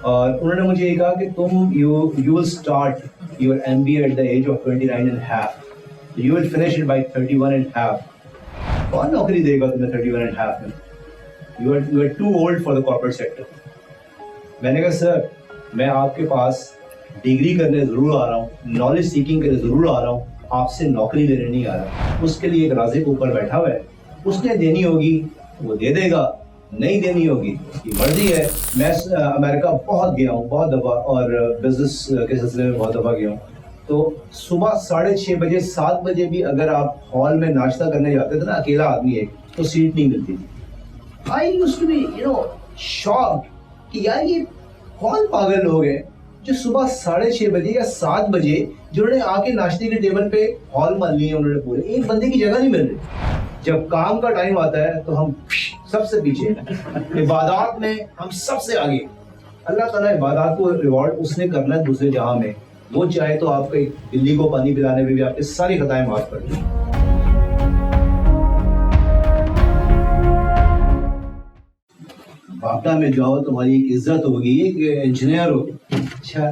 اور انہوں نے مجھے یہ کہا کہ تم you will start your MBA at the age of 29 and half. You will finish it by 31 and half. کون نوکری دے گا تمہیں 31 and half میں؟ You are too old for the corporate sector. میں نے کہا سر میں آپ کے پاس ڈگری کرنے ضرور آ رہا ہوں, نالج سیکنگ کرنے ضرور آ رہا ہوں, آپ سے نوکری لینے نہیں آ رہا. اس کے لیے ایک رازق اوپر بیٹھا ہوا ہے, اس نے دینی ہوگی وہ دے دے گا, نہیں دینی ہوگی یہ مرضی ہے. میں امریکہ بہت گیا ہوں, بہت دفعہ, اور بزنس کے سلسلے میں بہت دفعہ گیا ہوں. تو صبح 6:30 بجے 7 بجے بھی اگر آپ ہال میں ناشتہ کرنے جاتے تھے نا, اکیلا آدمی ہے تو سیٹ نہیں ملتی تھی. I used to be shocked کہ یار یہ کون پاگل لوگ ہیں جو صبح 6:30 بجے یا 7 بجے جنہوں نے آ کے ناشتے کے ٹیبل پہ ہال مان لیے, انہوں نے پورے ایک بندے کی جگہ نہیں مل رہی. جب کام کا ٹائم آتا ہے تو ہم سب سے پیچھے, عبادات میں ہم سب سے آگے. اللہ تعالیٰ عبادات کو ریوارڈ اس نے کرنا ہے دوسرے جہاں میں, وہ چاہے تو آپ کے بلی کو پانی پلانے میں بھی آپ کی ساری خطائیں معاف کر دیں. باپٹا میں جاؤ تمہاری ایک عزت ہوگی, ایک انجینئر ہو. اچھا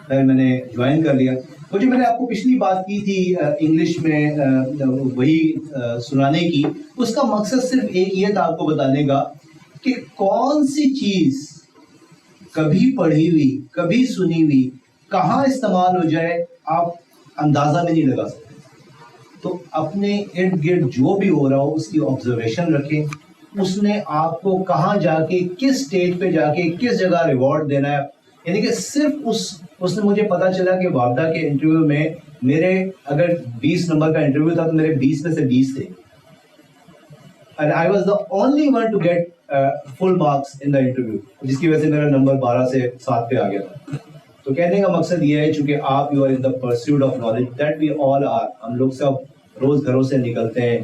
میں نے جوائن کر لیا. وہ جو میں نے آپ کو پچھلی بات کی تھی انگلش میں وہی سنانے کی, اس کا مقصد صرف ایک یہ تھا آپ کو بتانے کا کہ کون سی چیز کبھی پڑھی ہوئی, کبھی سنی ہوئی, کہاں استعمال ہو جائے آپ اندازہ میں نہیں لگا سکتے. تو اپنے ارد گرد جو بھی ہو رہا ہو اس کی آبزرویشن رکھیں, اس نے آپ کو کہاں جا کے کس اسٹیج پہ جا کے کس جگہ ریوارڈ دینا ہے. یعنی کہ صرف اس نے مجھے پتا چلا کہ وابدہ کے انٹرویو میں میرے اگر 20 نمبر کا انٹرویو تھا تو میرے 20 میں سے 20 تھے. And I was the only one to get full marks in the interview, جس کی وجہ سے میرا نمبر 12 سے 7 پہ آ گیا تھا. تو کہنے کا مقصد یہ ہے چونکہ آپ you are in the pursuit of knowledge, that we all are. ہم لوگ سب روز گھروں سے نکلتے ہیں,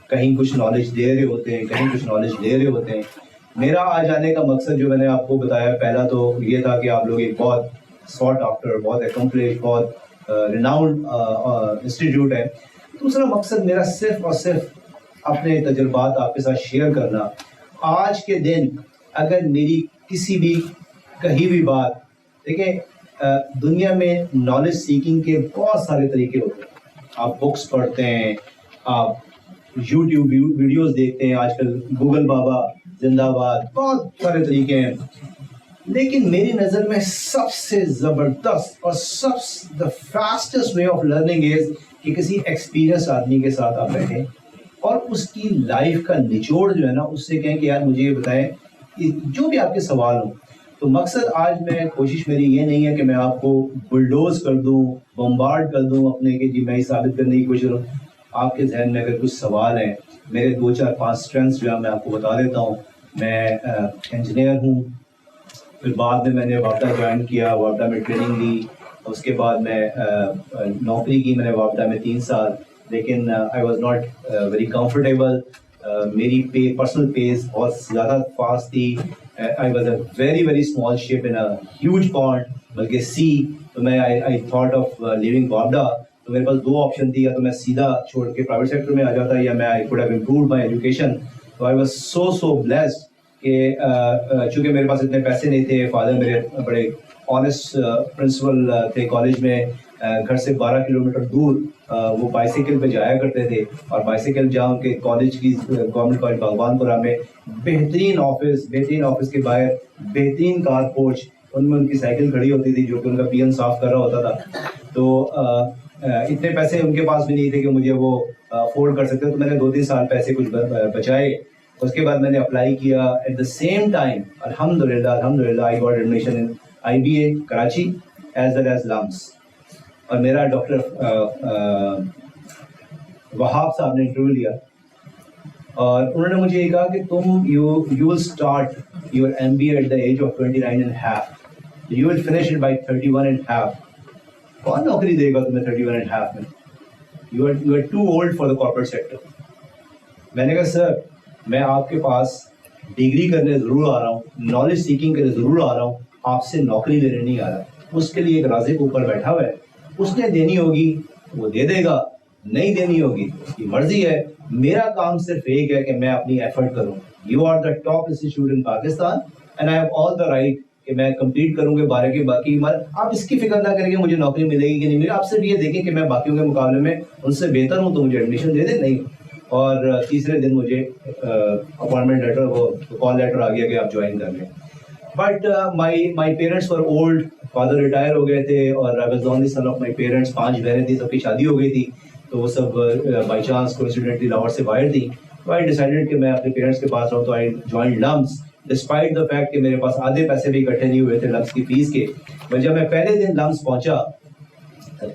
کہیں کچھ نالج دے رہے ہوتے ہیں, کہیں کچھ نالج لے رہے ہوتے ہیں. میرا آ جانے کا مقصد جو میں نے آپ کو بتایا پہلا تو یہ تھا کہ آپ لوگ ایک بہت ساٹ آفٹر, بہت اکمپلش, بہت ریناؤنڈ انسٹیٹیوٹ ہے. دوسرا مقصد میرا صرف اور صرف اپنے تجربات آپ کے ساتھ شیئر کرنا. آج کے دن اگر میری کسی بھی کہیں بھی بات, دیکھیں دنیا میں نالج سیکنگ کے بہت سارے طریقے ہوتے ہیں. آپ بکس پڑھتے ہیں, آپ یوٹیوب ویڈیوز دیکھتے ہیں, آج کل گوگل بابا زندہ باد, بہت سارے طریقے ہیں. لیکن میری نظر میں سب سے زبردست اور the fastest way of learning is کہ کسی ایکسپیرئنس آدمی کے ساتھ آپ بیٹھیں اور اس کی لائف کا نچوڑ جو ہے نا اس سے کہیں کہ یار مجھے یہ بتائیں جو بھی آپ کے سوال ہوں. تو مقصد آج میں کوشش میری یہ نہیں ہے کہ میں آپ کو بلڈوز کر دوں, بمبارڈ کر دوں اپنے کہ جی میں یہ ثابت کرنے کی کوشش کروں. آپ کے ذہن میں اگر کچھ سوال ہیں, میرے 2 4 5 اسٹرینتھس جو ہے میں آپ کو بتا دیتا ہوں. میں انجینئر ہوں, پھر بعد میں نے وابڈا جوائن کیا, وابڈا میں ٹریننگ لی, اس کے بعد میں نوکری کی میں نے وابڈا میں 3 سال. لیکن I was not very comfortable. میری پرسنل پیس بہت زیادہ فاسٹ تھی. I was a very small ship in a huge pond, بلکہ سی. تو میں آئی تھاٹ آف لیونگ وابڈا. تو میرے پاس 2 آپشن تھی, یا تو میں سیدھا چھوڑ کے پرائیویٹ سیکٹر میں آ جاتا, یا میں I could have improved my education. تو آئی واز سو بلیسڈ کہ چونکہ میرے پاس اتنے پیسے نہیں تھے, فادر میرے بڑے آنیسٹ پرنسپل تھے. کالج میں گھر سے 12 کلومیٹر دور وہ بائیسیکل پہ جایا کرتے تھے, اور بائیسیکل جہاں کے کالج کی گورنمنٹ کالج بھگوان پورہ میں بہترین آفس کے باہر بہترین کار پورچ, ان میں ان کی سائیکل کھڑی ہوتی تھی جو کہ ان کا پی این صاف کر رہا ہوتا تھا. تو اتنے پیسے ان کے پاس بھی نہیں تھے کہ مجھے وہ افورڈ کر سکتے. تو میں نے 2-3 سال پیسے کچھ بچائے. اس کے بعد میں نے اپلائی کیا. ایٹ دا سیم ٹائم الحمدللہ I got admission in IBA Karachi as well as LUMS. اور میرا ڈاکٹر وہاب صاحب نے انٹرویو لیا, اور انہوں نے مجھے یہ کہا کہ تم you will start your MBA at the age of 29 and half. You will finish it by 31 and half. کون نوکری دے گا تمہیں 31 and half میں؟ You are too old for the corporate sector. میں نے کہا سر میں آپ کے پاس ڈگری کرنے ضرور آ رہا ہوں, نالج سیکنگ کرنے ضرور آ رہا ہوں, آپ سے نوکری لینے نہیں آ رہا. اس کے لیے ایک رازق اوپر بیٹھا ہوا ہے, اس نے دینی ہوگی وہ دے دے گا, نہیں دینی ہوگی یہ مرضی ہے. میرا کام صرف ایک ہے کہ میں اپنی ایفرٹ کروں. You are the top institute in Pakistan and I have all the right کہ میں کمپلیٹ کروں گے 12 کے باقی آپ اس کی فکر نہ کریں کہ مجھے نوکری ملے گی کہ نہیں ملے گی. آپ صرف یہ دیکھیں کہ میں باقیوں کے مقابلے میں ان سے بہتر ہوں تو مجھے ایڈمیشن دے دیں. نہیں, اور تیسرے دن مجھے اپوائنٹمنٹ لیٹر, وہ کال لیٹر آ گیا کہ آپ جوائن کر لیں. But my parents for old, father retire ہو گئے تھے اور I was the only son of my parents. 5 بہنیں تھیں, سب کی شادی ہو گئی تھی, تو وہ سب بائی چانس کوئنسیڈنٹلی لاہور سے باہر تھی. تو آئی ڈیسائیڈیڈ کہ میں اپنے پیرنٹس کے پاس رہوں. تو آئی جوائن لمس ڈسپائٹ دا فیکٹ کہ میرے پاس آدھے پیسے بھی اکٹھے نہیں ہوئے تھے لمس کی فیس کے. بٹ جب میں پہلے دن لمس پہنچا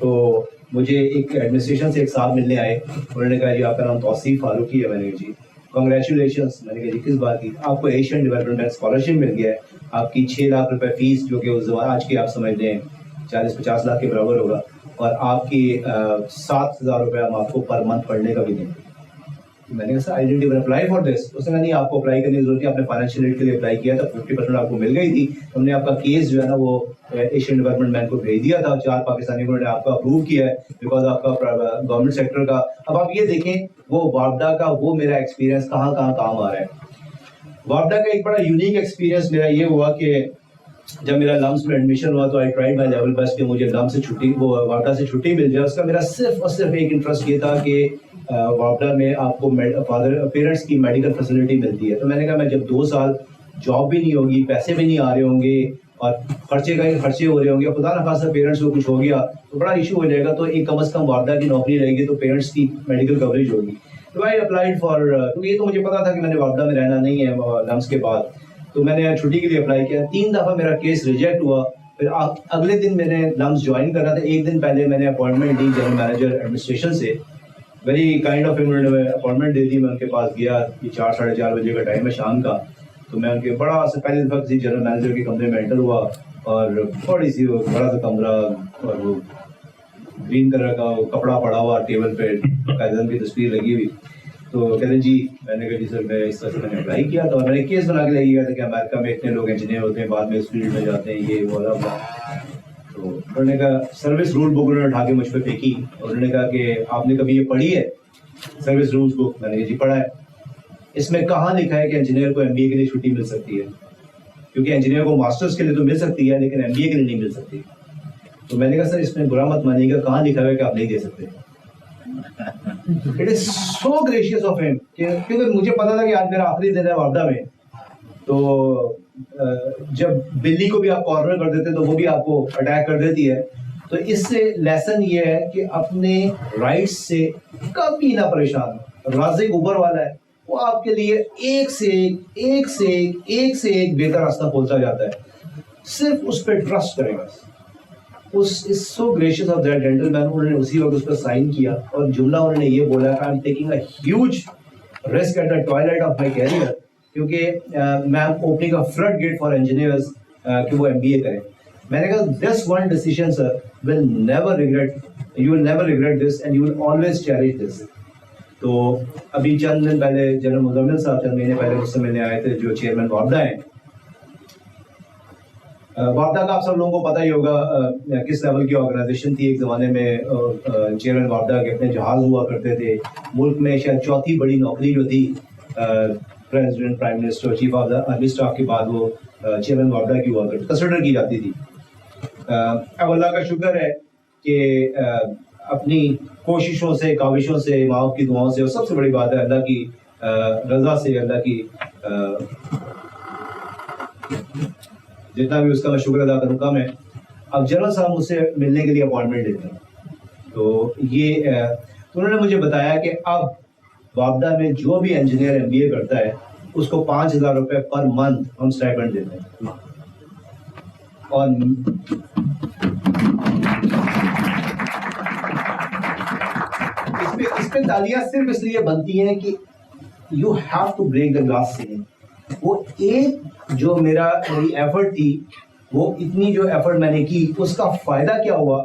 تو مجھے ایک ایڈمنسٹریشن سے ایک صاحب ملنے آئے. انہوں نے کہا جی آپ کا نام توصیف فاروقی ہے. میں نے کہا جی کنگریچولیشنس. میں نے کہا جی کس بات کی؟ آپ کو ایشین ڈیولپمنٹ بینک اسکالرشپ مل گیا ہے. آپ کی 6 لاکھ روپے فیس, جو کہ اس زمانے آج کی آپ سمجھ لیں 40-50 لاکھ کے برابر ہوگا, اور آپ کی 7,000 روپے ہم آپ کو پر منتھ پڑھنے کا بھی دیں گے. میں نے کہا sir I didn't even apply for this. اس نے کہا نہیں, آپ کو اپلائی کرنے کی ضرورت ہے, آپ نے فائنینشیل ایڈ کے لیے اپلائی کیا تھا, 50% آپ کو مل گئی تھی. ہم نے آپ کا کیس جو ہے نا وہ ایشین ڈیولپمنٹ بینک کو بھیج دیا تھا. 4 پاکستانی نے آپ کا اپروو کیا ہے بیکاز آپ کا گورنمنٹ سیکٹر کا. اب آپ یہ دیکھیں وہ وابڈا کا وہ میرا ایکسپیرینس کہاں کہاں کام آ رہا ہے. وابڈا کا ایک بڑا یونیک ایکسپیرینس میرا یہ ہوا کہ جب میرا لمس میں ایڈمیشن ہوا تو I try my level best کہ مجھے لمس سے چھٹی, وہ وابڈا سے چھٹی مل جائے. اس کا میرا صرف اور صرف ایک انٹرسٹ یہ تھا کہ وابڈا میں آپ کو فادر پیرنٹس کی میڈیکل فیسلٹی ملتی ہے. تو میں نے کہا میں جب 2 سال جاب بھی نہیں ہوگی, پیسے بھی نہیں آ رہے ہوں گے, اور خرچے ہو رہے ہوں گے, خدا نخواستہ پیرنٹس کو کچھ ہو گیا تو بڑا ایشو ہو جائے گا, تو ایک کم از کم وابڈا کی نوکری رہے گی تو پیرنٹس کی میڈیکل کوریج ہوگی. تو آئی اپلائیڈ فار, کیونکہ یہ تو مجھے پتا تھا کہ میں نے وابڈا میں رہنا نہیں ہے لمس کے بعد. تو میں نے چھٹی کے لیے اپلائی کیا. 3 دفعہ میرا کیس ریجیکٹ ہوا. پھر اگلے دن میں نے لمس جوائن کرنا تھا. 1 دن پہلے میں نے اپوائنٹمنٹ دی جنرل مینیجر ایڈمنسٹریشن سے. ویری کائنڈ آف انہوں نے اپوائنٹمنٹ دے دی. میں ان کے پاس گیا, یہ 4-4:30 بجے کا ٹائم ہے شام کا. تو میں ان کے بڑا سے پہلی دفعہ کسی جنرل مینیجر کے کمرے میں انٹر ہوا, اور تھوڑی سی وہ بڑا سا کمرہ, اور وہ گرین کلر کا وہ کپڑا پڑا ہوا ٹیبل پہ, قائدین کی تصویر لگی ہوئی. تو کہتے ہیں جی, میں نے کہا جی سر میں اس طرح سے میں نے اپلائی کیا تھا, اور میں نے کیس بنا کے لے گیا تھا کہ امریکہ میں اتنے لوگ انجینئر ہوتے ہیں, بعد میں اس فیلڈ میں جاتے ہیں, یہ وہ اللہ. تو انہوں نے کہا سروس رول بک انہوں نے اٹھا کے مجھ پہ پھینکی, اور انہوں نے کہا کہ آپ نے کبھی یہ پڑھی ہے سروس رولس بک؟ میں نے کہا جی پڑھا ہے. اس میں کہاں لکھا ہے کہ انجینئر کو MBA کے لیے چھٹی مل سکتی ہے؟ کیونکہ انجینئر کو ماسٹرز کے لیے تو مل سکتی ہے لیکن MBA کے لیے نہیں مل سکتی. تو میں نے کہا سر اس میں برا مت مانیے گا, کہاں لکھا ہوا ہے کہ آپ نہیں دے سکتے؟ It is so gracious of ہم, کیونکہ مجھے پتا تھا کہ آج میرا آخری دن ہے وابڈا میں. تو جب بلی کو بھی آپ کارنر کر دیتے تو وہ بھی آپ کو اٹیک کر دیتی ہے. تو اس سے لیسن یہ ہے کہ اپنے رائٹس سے کبھی نہ پریشان. رازق اوپر والا ہے, وہ آپ کے لیے ایک سے ایک بہتر راستہ کھولتا جاتا ہے. صرف اس پہ ٹرسٹ کریں بس. اس سو گریشیس آف دیٹ جینٹل مین. انہوں نے اسی وقت اس پہ سائن کیا, اور جملہ انہوں نے یہ بولا کہ I am taking a huge risk at the toilet of my career, کیونکہ میں am opening a flood gate for engineers کہ وہ MBA کریں. میں نے کہا this one decision sir will never regret, you will never regret this and you will always cherish this. تو ابھی چند دن پہلے جنرل مزمل صاحب چند مہینے پہلے مجھ سے ملنے آئے تھے, جو چیئرمین وابڈا ہیں. وابڈا کا آپ سب لوگوں کو پتہ ہی ہوگا کس لیول کی آرگنائزیشن تھی. ایک زمانے میں چیئرمین وابڈا کے اپنے جہاز ہوا کرتے تھے. ملک میں شاید 4تھی بڑی نوکری جو تھی president, prime minister, chief of the army staff کے بعد وہ چیئرمین وابڈا کی ہوا کرتی, کنسیڈر کی جاتی تھی. اب اللہ کا شکر ہے کہ اپنی کوششوں سے, کاوشوں سے, ماں باپ کی دعاؤں سے, اور سب سے بڑی بات ہے اللہ کی رضا سے, اللہ کی جتنا بھی اس کا میں شکر ادا کروں کم ہے. اب جنرل صاحب مجھ سے ملنے کے لیے اپوائنٹمنٹ دیتے ہیں. تو یہ انہوں نے مجھے بتایا کہ اب وابڈا میں جو بھی انجینئر MBA کرتا ہے اس کو 5,000 روپے پر منتھ ہم اسٹائپنڈ دیتے ہیں. اور اس پہ تالیاں صرف اس لیے بنتی ہیں کہ you have to break the glass ceiling. وہ ایک جو میری ایفرٹ تھی, وہ اتنی جو ایفرٹ میں نے کی, اس کا فائدہ کیا ہوا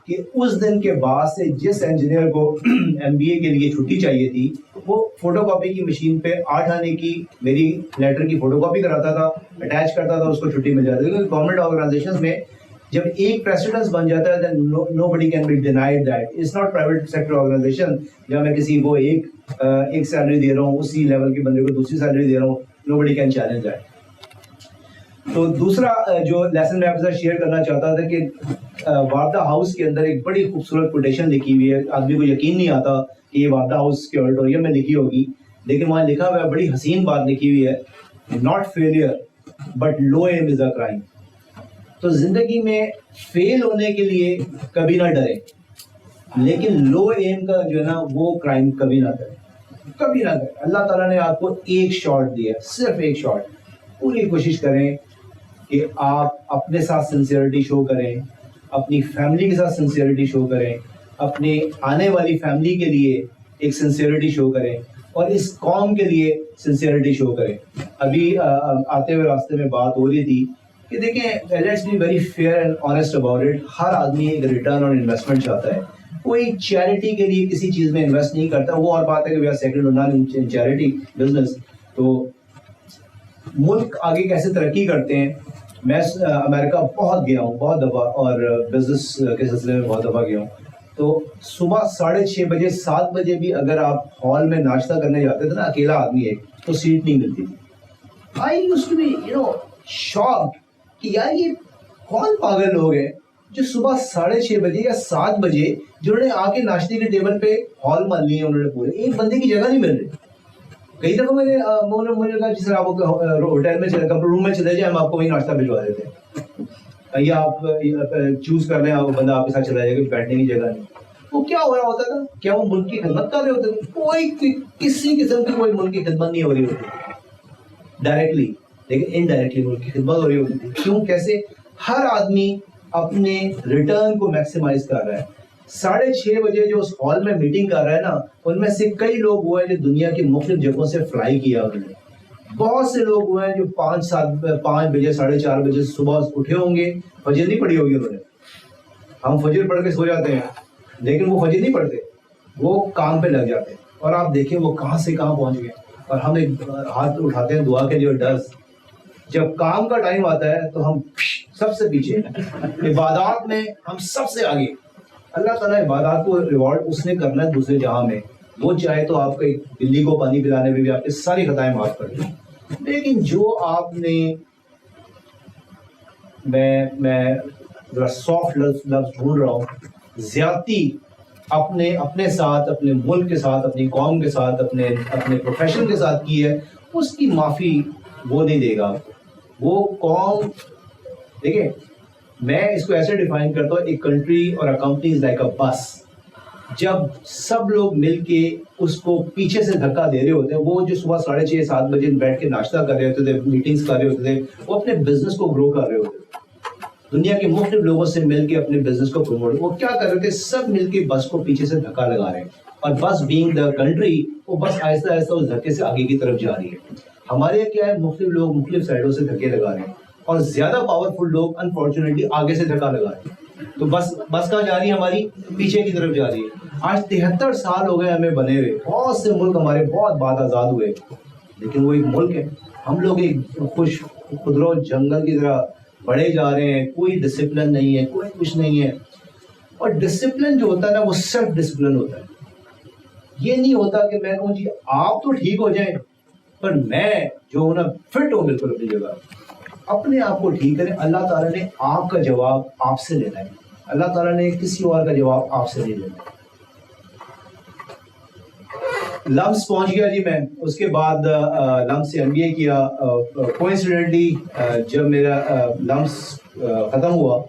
کہ اس دن کے بعد سے جس انجینئر کو MBA کے لیے چھٹی چاہیے تھی, وہ فوٹو کاپی کی مشین پہ 8 آنے کی میری لیٹر کی فوٹو کاپی کراتا تھا, اٹیچ کرتا تھا, اس کو چھٹی مل جاتی تھی. کیونکہ گورنمنٹ آرگنائزیشن میں جب ایک پریسیڈنس بن جاتا ہے then nobody can be denied that. It's not private sector organization جہاں میں کسی کو ایک سیلری دے رہا ہوں, اسی لیول کے بندے کو دوسری سیلری دے رہا ہوں. Nobody can challenge that. تو دوسرا جو لیسن میں آپ کے ساتھ شیئر کرنا چاہتا تھا کہ وابدہ ہاؤس کے اندر ایک بڑی خوبصورت کوٹیشن لکھی ہوئی ہے. آدمی کو یقین نہیں آتا کہ یہ وابدہ ہاؤس کے آڈیٹوریم میں لکھی ہوگی, لیکن وہاں لکھا ہوا ہے, بڑی حسین بات لکھی ہوئی ہے, not failure but low aim is a crime. تو زندگی میں فیل ہونے کے لیے کبھی نہ ڈرے, لیکن لو ایم کا جو ہے نا وہ کرائم کبھی نہ کرے, کبھی نہ کرے. اللہ تعالیٰ نے آپ کو ایک شاٹ دیا, صرف ایک شاٹ. پوری کوشش کریں کہ آپ اپنے ساتھ سنسیئرٹی شو کریں, اپنی فیملی کے ساتھ سنسیئرٹی شو کریں, اپنے آنے والی فیملی کے لیے ایک سنسیئرٹی شو کریں, اور اس قوم کے لیے سنسیئرٹی شو کریں. ابھی آتے ہوئے راستے میں بات ہو رہی تھی کہ دیکھیں, let's be very fair and honest about it. ہر آدمی ایک ریٹرن آن انویسٹمنٹ چاہتا ہے. کوئی چیریٹی کے لیے کسی چیز میں انویسٹ نہیں کرتا. وہ اور بات ہے کہ we are second in charity business. تو ملک آگے کیسے ترقی کرتے ہیں. میں امریکہ بہت گیا ہوں, بہت دفعہ, اور بزنس کے سلسلے میں بہت دفعہ گیا ہوں. تو صبح 6:30 بجے 7 بجے بھی اگر آپ ہال میں ناشتہ کرنے جاتے تھے نا, اکیلا آدمی ہے, تو سیٹ نہیں ملتی تھی. I used to be shocked کہ یار یہ کون پاگل لوگ ہیں جو صبح 6:30 بجے یا 7 بجے جنہوں نے آ کے ناشتے کے ٹیبل پہ ہال مان لی ہے, انہوں نے پورے ایک بندے کی جگہ نہیں مل رہی. کئی دفعہ مجھے کہا جس طرح آپ ہوٹل میں روم میں چلے جائیں, ہم آپ کو وہی ناشتہ بھجوا دیتے ہیں, یا آپ چوز کر لیں, بندہ آپ کے ساتھ چلا جائے گا, بیٹھنے کی جگہ نہیں. وہ کیا ہو رہا ہوتا تھا, کیا وہ ملک کی خدمت کر رہے ہوتے تھے؟ کوئی کسی قسم کی کوئی ملک کی خدمت نہیں ہو رہی ہوتی ڈائریکٹلی, لیکن انڈائریکٹلی ملک کی خدمت ہو رہی ہوتی تھی. کیوں, کیسے؟ ہر آدمی اپنے ریٹرن کو میکسیمائز کر رہا ہے. 6:30 بجے جو اس ہال میں میٹنگ کر رہا ہے نا, ان میں سے کئی لوگ ہوئے جو دنیا کی مختلف جگہوں سے فلائی کیا انہوں نے. بہت سے لوگ ہوئے ہیں جو 5 بجے 4:30 بجے صبح اٹھے ہوں گے, فجر نہیں پڑھی ہوگی انہوں نے. ہم فجر پڑھ کے سو جاتے ہیں, لیکن وہ فجر نہیں پڑھتے, وہ کام پہ لگ جاتے ہیں. اور آپ دیکھیں وہ کہاں سے کہاں پہنچ گئے. اور ہم ایک ہاتھ اٹھاتے ہیں دعا کے لیے, ڈرس. جب کام کا ٹائم آتا ہے تو ہم سب سے پیچھے, عبادات میں ہم سب سے آگے. اللہ تعالیٰ عبادات کو ریوارڈ اس نے کرنا ہے دوسرے جہاں میں. وہ چاہے تو آپ کے بلی کو پانی پلانے میں بھی آپ کی ساری خطائیں معاف کر دیں. لیکن جو آپ نے, میں ذرا سافٹ لفظ ڈھونڈ رہا ہوں, زیادتی اپنے ساتھ, اپنے ملک کے ساتھ, اپنی قوم کے ساتھ, اپنے پروفیشن کے ساتھ کی ہے, اس کی معافی وہ نہیں دے گا آپ کو. وہ قوم, دیکھیں میں اس کو ایسے ڈیفائن کرتا ہوں, ایک کنٹری اور کمپنی از لائک اے بس. جب سب لوگ مل کے اس کو پیچھے سے دھکا دے رہے ہوتے ہیں, وہ جو صبح 6:30-7 بجے بیٹھ کے ناشتہ کر رہے ہوتے تھے, میٹنگز کر رہے ہوتے تھے, وہ اپنے بزنس کو گرو کر رہے ہوتے تھے, دنیا کے مختلف لوگوں سے مل کے اپنے بزنس کو پروموٹ. وہ کیا کر رہے تھے, سب مل کے بس کو پیچھے سے دھکا لگا رہے ہیں, اور بس بینگ دا کنٹری, وہ بس آہستہ آہستہ اس دھکے سے آگے کی طرف جا رہی ہے. ہمارے کیا ہے, مختلف لوگ مختلف سائڈوں سے دھکے لگا رہے ہیں, اور زیادہ پاورفل لوگ انفارچونیٹلی آگے سے دھکا لگا رہے ہیں. تو بس کہاں جا رہی ہے ہماری, پیچھے کی طرف جا رہی ہے. آج 73 سال ہو گئے ہمیں بنے ہوئے, بہت سے ملک ہمارے بہت بعد آزاد ہوئے, لیکن وہ ایک ملک ہے. ہم لوگ ایک خوش خودرو جنگل کی طرح بڑھے جا رہے ہیں, کوئی ڈسپلن نہیں ہے, کوئی کچھ نہیں ہے. اور ڈسپلن جو ہوتا ہے نا, وہ سیلف ڈسپلن ہوتا ہے. یہ نہیں ہوتا کہ میں کہوں جی آپ تو ٹھیک ہو جائیں, پر میں جو ہوں نا فٹ ہوں بالکل اپنی جگہ. اپنے آپ کو ٹھیک کریں. اللہ تعالیٰ نے آپ کا جواب آپ سے لینا ہے, اللہ تعالیٰ نے کسی اور کا جواب آپ سے نہیں لینا. لمس پہنچ گیا جی میں, اس کے بعد لمس سے MBA کیا. کوئنسیڈنٹلی جب میرا لمس ختم ہوا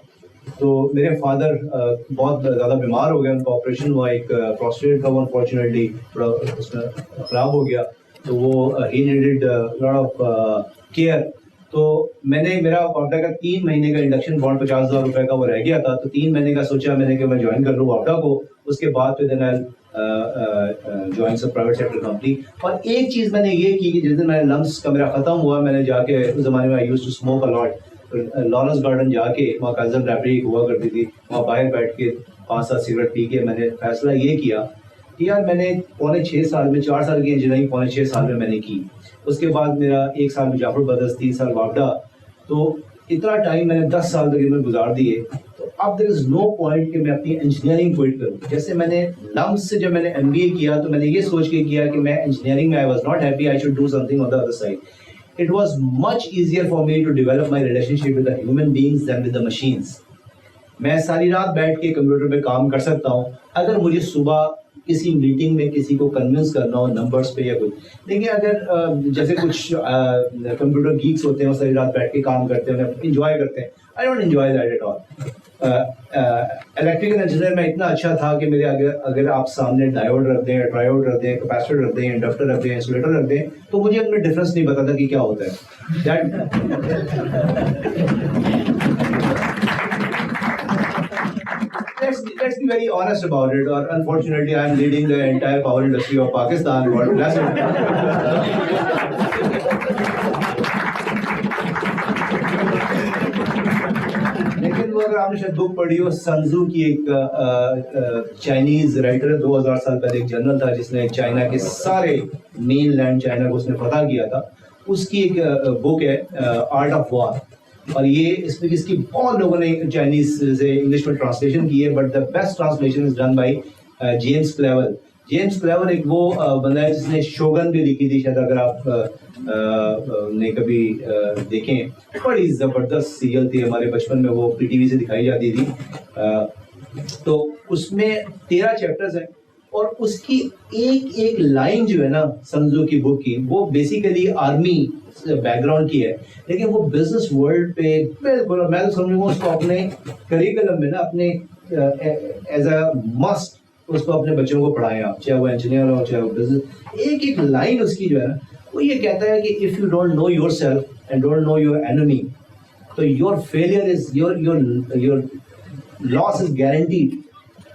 تو میرے فادر بہت زیادہ بیمار ہو گئے, ان کا آپریشن ہوا, ایک پروسٹیٹ کا, وہ انفارچونیٹلی تھوڑا اس میں خراب ہو گیا, تو وہ ہی نیڈڈ لاٹ آف کیئر. تو میں نے, میرا واپڈا کا 3 مہینے کا انڈکشن بانڈ 50,000 روپے کا وہ رہ گیا تھا, تو 3 مہینے کا سوچا میں نے کہ میں جوائن کر لوں واپڈا کو. اس کے بعد پھر دین جوائن سب پرائیویٹ سیکٹر کمپنی. اور ایک چیز میں نے یہ کی کہ جس دن میں لمس کا میرا ختم ہوا, میں نے جا کے, اس زمانے میں I used to smoke a lot, Lawrence Garden جا کے, وہاں کازن لائبریری ہوا کرتی تھی, وہاں باہر بیٹھ کے 5-7 سگریٹ پی کے میں نے فیصلہ یہ کیا کہ یار میں نے 5.5 سال میں 4 سال کی انجینئرنگ 5.5 سال میں نے کی. اس کے بعد میرا 1 سال میں جعفر بدرس, 3 سال واپڈا, تو اتنا ٹائم میں نے 10 سال تک میں گزار دیے. تو اب دیر از نو پوائنٹ کہ میں اپنی انجینئرنگ کوئٹ کروں. جیسے میں نے لمس سے جب میں نے MBA کیا تو میں نے یہ سوچ کے کیا کہ میں انجینئرنگ میں آئی was not happy, I should do some thing on the other side. it was much easier for me to develop my relationship with the human beings than with the machines. میں ساری رات بیٹھ کے computer پہ کام کر سکتا ہوں اگر مجھے صبح کسی میٹنگ میں کسی کو کنونس کرنا ہو نمبرز پہ یا کچھ. دیکھیں اگر جیسے کچھ کمپیوٹر گیکس ہوتے ہیں وہ ساری رات بیٹھ کے کام کرتے ہیں, انجوائے کرتے ہیں. I don't enjoy that at all. Electrical engineer میں اتنا اچھا تھا کہ میرے اگر آپ سامنے ڈائیوڈ رکھ دیں, ٹرائیوڈ رکھ دیں, کیپیسٹر رکھ دیں, انڈکٹر رکھ دیں, انسولیٹر رکھ دیں, تو مجھے ان میں ڈفرینس نہیں پتا تھا کہ کیا ہوتا ہے. Let's be very honest about it. Or unfortunately, I am leading the entire power industry of Pakistan. God bless it. لیکن وہ اگر آپ نے شاید بک پڑھی ہو, سنزو کی ایک چائنیز رائٹر ہے, 2000 سال پہلے ایک جنرل تھا جس نے چائنا کے سارے مین لینڈ چائنا کو اس نے فتح کیا تھا. اس کی ایک بک ہے آرٹ آف وار, اور یہ اس کی بہت لوگوں نے چائنیز سے انگلش میں ٹرانسلیشن کی ہے, but the best translation is done by James Clavell. James Clavell ایک وہ بندہ ہے جس نے شوگن بھی لکھی تھی, شاید اگر آپ نے کبھی دیکھیں, بڑی زبردست سیریل تھی ہمارے بچپن میں, وہ پی ٹی وی سے دکھائی جاتی تھی. تو اس میں 13 چیپٹرز ہیں, اور اس کی ایک لائن جو ہے نا سنزو کی بک کی, وہ بیسیکلی آرمی بیک گراؤنڈ کی ہے, لیکن وہ بزنس ورلڈ پہ بالکل, میں تو سمجھوں گا اس کو اپنے کریکولم میں نا اپنے ایز اے مسٹ اس کو اپنے بچوں کو پڑھائیں آپ, چاہے وہ انجینئر ہو چاہے وہ بزنس. ایک لائن اس کی جو ہے نا وہ یہ کہتا ہے کہ if you don't know yourself and don't know your enemy, تو your failure is your loss is guaranteed.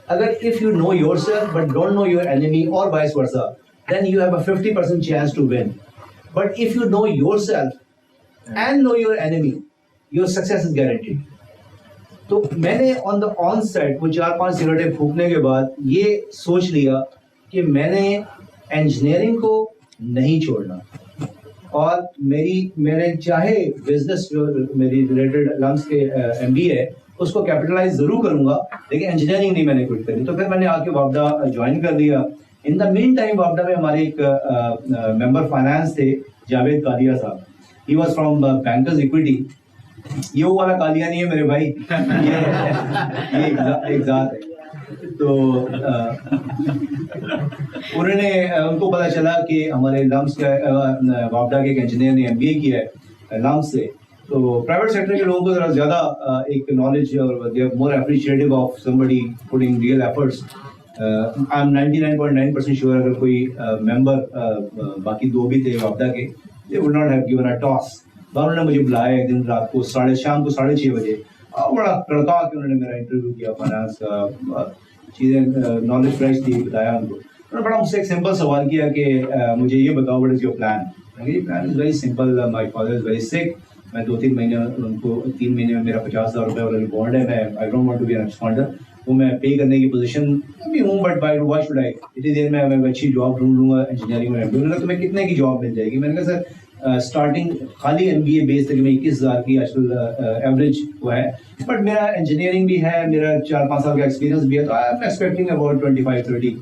اگر if you know yourself but don't know your enemy or vice versa, then you have a 50% chance to win. But if you know yourself and know your enemy, your success is guaranteed. تو میں نے on set وہ 4-5 سگریٹیں پھونکنے کے بعد یہ سوچ لیا کہ میں نے انجینئرنگ کو نہیں چھوڑنا, اور میں نے چاہے بزنس جو میری ریلیٹڈ لمس کے MBA ہے اس کو کیپٹلائز ضرور کروں گا, لیکن انجینئرنگ نہیں میں نے کوئٹ کرنی. تو پھر میں نے آ کے وابڈا جوائن کر لیا. ان دا مین ٹائم وابڈا میں ہمارے ایک ممبر فائنانس تھے, جاوید کالیا صاحب. He was from bankers equity. یہ وہ والا کالیا نہیں ہے میرے بھائی, یہ ایک ذات ہے. تو انہوں نے ان کو پتا چلا کہ ہمارے لمس کا وابڈا کے ایک انجینئر نے MBA کیا ہے لمس سے, تو پرائیویٹ سیکٹر کے لوگوں کو ذرا زیادہ ایک نالج اور they are more appreciative of somebody putting real efforts. I am 99.9% sure اگر کوئی ممبر باقی 2 بھی تھے وابڈا کے, they would not have given a toss. انہوں نے مجھے بلایا ایک دن رات کو شام کو 6:30 بجے, بڑا تڑکا کے انہوں نے میرا انٹرویو کیا فائنانس کا, چیزیں نالج فریش تھی, بتایا ان کو. انہوں نے بڑا مجھ سے ایک سمپل سوال کیا کہ مجھے یہ بتاؤ what is your plan. Plan is very simple, my father is very sick. میں 2-3 مہینے ان کو 3 مہینے میں میرا 50,000 روپے والا بانڈ ہے, میں I don't want to be an expander, وہ میں پے کرنے کی پوزیشن بھی ہوں, but by why should I, اتنی دیر میں اچھی جاب ڈھونڈ لوں گا انجینئرنگ میں. انہوں نے تمہیں کتنے کی جاب مل جائے گی. میں نے کہا سر اسٹارٹنگ خالی MBA بیس تک میں 21,000 کی آج کل ایوریج ہوا ہے, بٹ میرا انجینئرنگ بھی ہے, میرا 4-5 سال کا ایکسپیرینس بھی ہے, تو آئی ایم ایکسپیکٹنگ اباؤٹ 25-30.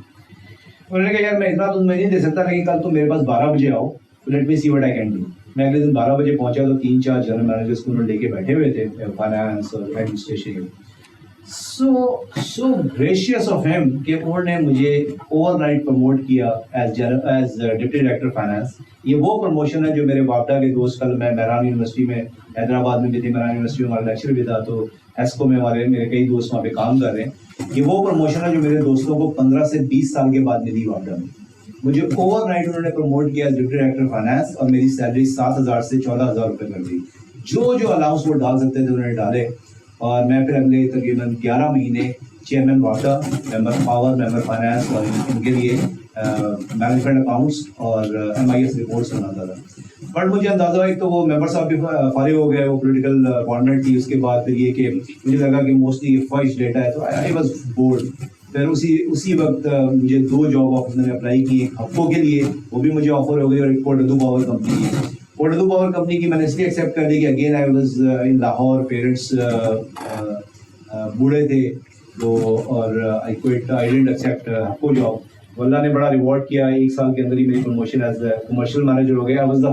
انہوں نے کہا یار میں اتنا تمہیں نہیں دے سکتا, لیکن کل تم میرے پاس 12 بجے آؤ, let me see what I can do. میں اگلے دن 12 بجے پہنچا تو 3-4 جنرل مینیجرس کو انہوں نے لے کے بیٹھے ہوئے تھے فائنانس اور administration. So gracious of him کہ انہوں نے مجھے اوور نائٹ پروموٹ کیا ایز ڈپٹی ڈائریکٹر فائنانس. یہ وہ پروموشن ہے جو میرے وابڈا کے دوست, کل میں مہران یونیورسٹی میں حیدرآباد میں بھی تھے, مہران یونیورسٹی میں ہمارا لیکچر بھی تھا, تو ایسکو میں میرے کئی دوست وہاں پہ کام کر رہے ہیں. یہ وہ پروموشن ہے جو میرے دوستوں کو 15 سے 20 سال کے بعد ملی وابڈا میں. مجھے اوور نائٹ انہوں نے پروموٹ کیا ڈپٹی ڈائریکٹر فائنانس, اور میری سیلری 7,000 سے 14,000 روپے کر دی. جو الاؤنس وہ ڈال سکتے تھے انہوں نے ڈالے, اور میں پھر اگلے تقریباً 11 مہینے چیئرمین وابڈا, ممبر پاور, ممبر فائنانس, اور ان کے لیے مینجمنٹ اکاؤنٹس اور MIS رپورٹس بناتا تھا. بٹ مجھے اندازہ ہے تو وہ ممبر صاحب بھی فارغ ہو گئے, وہ پولیٹیکل اپوائنٹمنٹ تھی. اس کے بعد پھر یہ کہ مجھے لگا کہ موسٹلی فوائش ڈیٹا ہے, تو آئی واز بورڈ. پھر اسی وقت مجھے 2 جاب آفر میں نے اپلائی کی, ایک ہفو کے لیے, وہ بھی مجھے آفر ہو گئی, اور ایک پورٹ اردو پاور کمپنی کی. پورٹ اردو پاور کمپنی کی میں نے اس لیے ایکسیپٹ کر لی کہ again I was in Lahore, parents بوڑھے تھے تو, اور آئی ڈنٹ ایکسیپٹ ہفو جاب. اللہ نے بڑا ریوارڈ کیا, 1 سال کے اندر ہی میری promotion as a commercial manager ہو گیا. I was the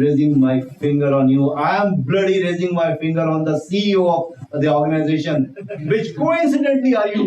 raising my finger on you, I am bloody raising my finger on the CEO of the organization, which coincidentally are you.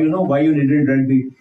you know why you needed red meat।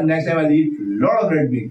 and next time I'll eat lot of red meat।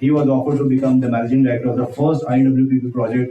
he was offered to become the managing director of the first IWPP project।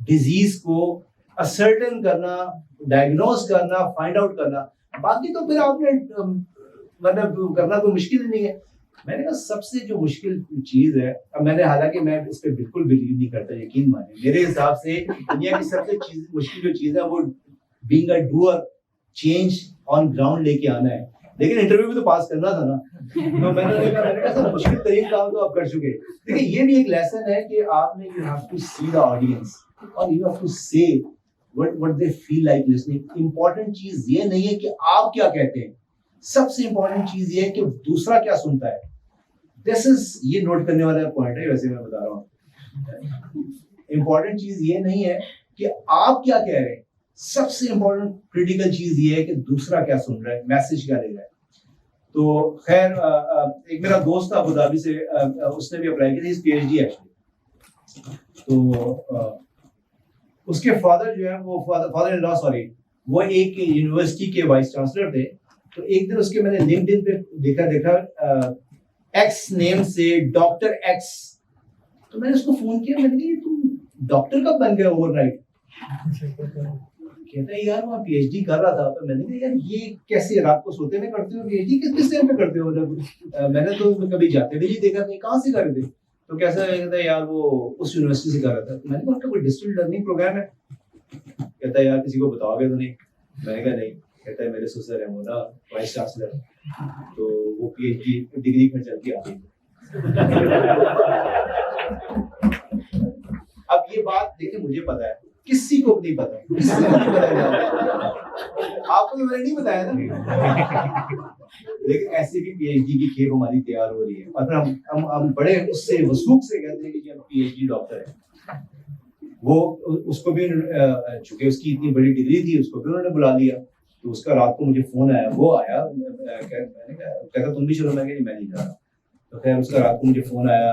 Disease کو ascertain کرنا, diagnose کرنا, find out کرنا. باقی تو پھر آپ نے مطلب کرنا کوئی مشکل ہی نہیں ہے. میں نے کہا سب سے جو مشکل چیز ہے, اب میں نے حالانکہ میں اس پہ بالکل بلیو نہیں کرتا, یقین مانیں, میرے حساب سے دنیا کی سب سے مشکل جو چیز ہے وہ being a doer, change on ground لے کے آنا ہے. لیکن انٹرویو بھی تو پاس کرنا تھا نا, تو میں نے کہا سر مشکل ترین کام تو آپ کر چکے. دیکھیں یہ بھی ایک لیسن ہے کہ آپ نے you have to see the audience اور you have to say what they feel like listening. Important چیز یہ نہیں ہے کہ آپ کیا کہتے ہیں, سب سے امپورٹنٹ چیز یہ ہے کہ دوسرا کیا سنتا ہے. دس از, یہ نوٹ کرنے والا پوائنٹ ہے, ویسے میں بتا رہا ہوں. امپورٹنٹ چیز یہ نہیں ہے کہ آپ کیا کہہ رہے ہیں, سب سے امپورٹنٹ کریٹیکل چیز یہ ہے کہ دوسرا کیا سن رہا ہے, میسج کیا لے رہا ہے. تو خیر ایک میرا دوست تھا ابو دھابی سے, اس نے بھی اپلائی کی تھی پی ایچ ڈی ایکچولی. تو اس کے فادر جو ہے وہ فادر ان لا سوری وہ ایک یونیورسٹی کے وائس چانسلر تھے. تو ایک دن اس کے میں نے لنکڈ ان پہ دیکھا ایکس نیم سے ڈاکٹر ایکس. تو میں نے اس کو فون کیا, میں نے کہا تم ڈاکٹر کب بن گئے اوور نائٹ؟ کہتا ہے یار وہاں پی ایچ ڈی کر رہا تھا. تو میں نے کہا یار یہ کیسے رات کو سوتے ہوئے کرتے ہو, پی ایچ ڈی کس ٹائم پہ کرتے ہو؟ میں نے تو کبھی جاتے بھی نہیں دیکھا, کہاں سے کر رہے تھے؟ تو کیسا کہتا ہے یار وہ اس یونیورسٹی سے کر رہا تھا. میں نے کہا کوئی ڈسٹنس لرننگ پروگرام ہے؟ کہتا ہے یار کسی کو بتاؤ گے تو نہیں. میں نے کہا نہیں. کہتا ہے میرے سسر ہیں وہ نا وائس چانسلر, تو وہ پی ایچ ڈی ڈگری کر چل کے آ گئی. اب یہ بات دیکھیں مجھے پتا ہے, کسی کو نہیں پتا, آپ کو تو میں نے نہیں بتایا نا. لیکن ایسے بھی پی ایچ ڈی کی کھیپ ہماری تیار ہو رہی ہے, اور پھر ہم بڑے اس سے وثوق سے کہتے ہیں کہ ہم پی ایچ ڈی ڈاکٹر ہیں. وہ اس کو بھی چونکہ اس کی اتنی بڑی ڈگری تھی, اس کو بھی انہوں نے بلا لیا. تو اس کا رات کو مجھے فون آیا, وہ آیا, میں نے کہا تم بھی چلو, میں کہ میں نہیں جا رہا. تو خیر اس کا رات کو مجھے فون آیا,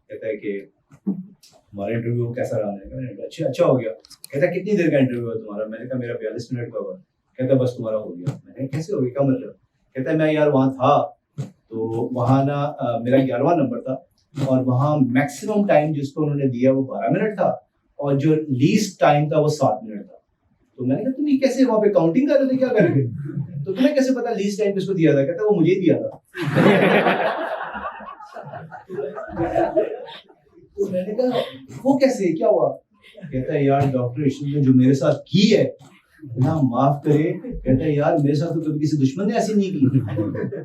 کہتا ہے کہ ہمارا انٹرویو کیسا رہا ہے؟ اچھا ہو گیا. کہتا ہے کتنی دیر کا انٹرویو ہے تمہارا؟ میں نے کہا میرا 42 منٹ کا ہوا. کہتا ہے بس تمہارا ہو گیا. میں نے کہا کیسے ہو گیا, کیا مطلب؟ کہتا ہے میں یار وہاں تھا, تو وہاں نا میرا 11واں نمبر تھا, اور وہاں میکسیمم ٹائم جس کو انہوں نے دیا وہ 12 منٹ تھا, اور جو لیسٹ ٹائم تھا وہ 7 منٹ تھا. تو میں نے کہا تم یہ کیسے وہاں پہ کاؤنٹنگ کر رہے تھے, کیا کر رہے تھے؟ تو تمہیں کیسے پتا لیسٹ ٹائم کس کو دیا تھا؟ کہتا ہے وہ مجھے ہی دیا تھا. تو میں نے کہا وہ کیسے, کیا ہوا؟ کہتا ہے یار ڈاکٹر اشرف نے جو میرے ساتھ کی ہے نا, معاف کرے, کہتا ہے یار میرے ساتھ تو کبھی کسی دشمن نے ایسی نہیں کی.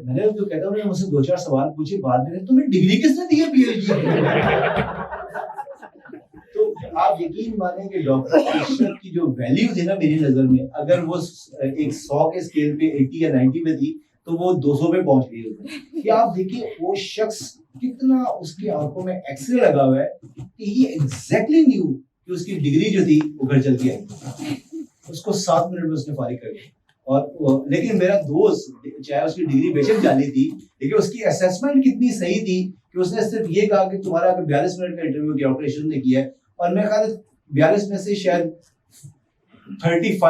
میں نے جو کہتا ہوں نے مجھ سے 2-4 سوال پوچھے, بعد میں تمہیں ڈگری کس نے دی ہے پی ایچ ڈی؟ تو آپ یقین مانیں کہ ڈاکٹر اشرف کی جو ویلیو تھی نا میری نظر میں, اگر وہ ایک 100 کے اسکیل پہ 80 یا 90 میں تھی تو وہ 200 پہ پہنچ گئی ہوتی. کہ آپ دیکھیے وہ شخص کتنا اس کی آنکھوں میں ایکس رے لگا ہوا ہے کہ یہ ایگزیکٹلی نیو کہ اس کی ڈگری جو تھی وہ گھر چل کے آئی. اس کو 7 منٹ میں اس نے فارغ کر دیا. اور لیکن میرا دوست چاہے اس کی ڈگری بے شک جعلی تھی, لیکن اس کی اسیسمنٹ کتنی صحیح تھی کہ اس نے صرف یہ کہا کہ تمہارا 42 منٹ کا انٹرویو کیا آپریشن نے کیا ہے, اور میں خیال 42 میں سے شاید 37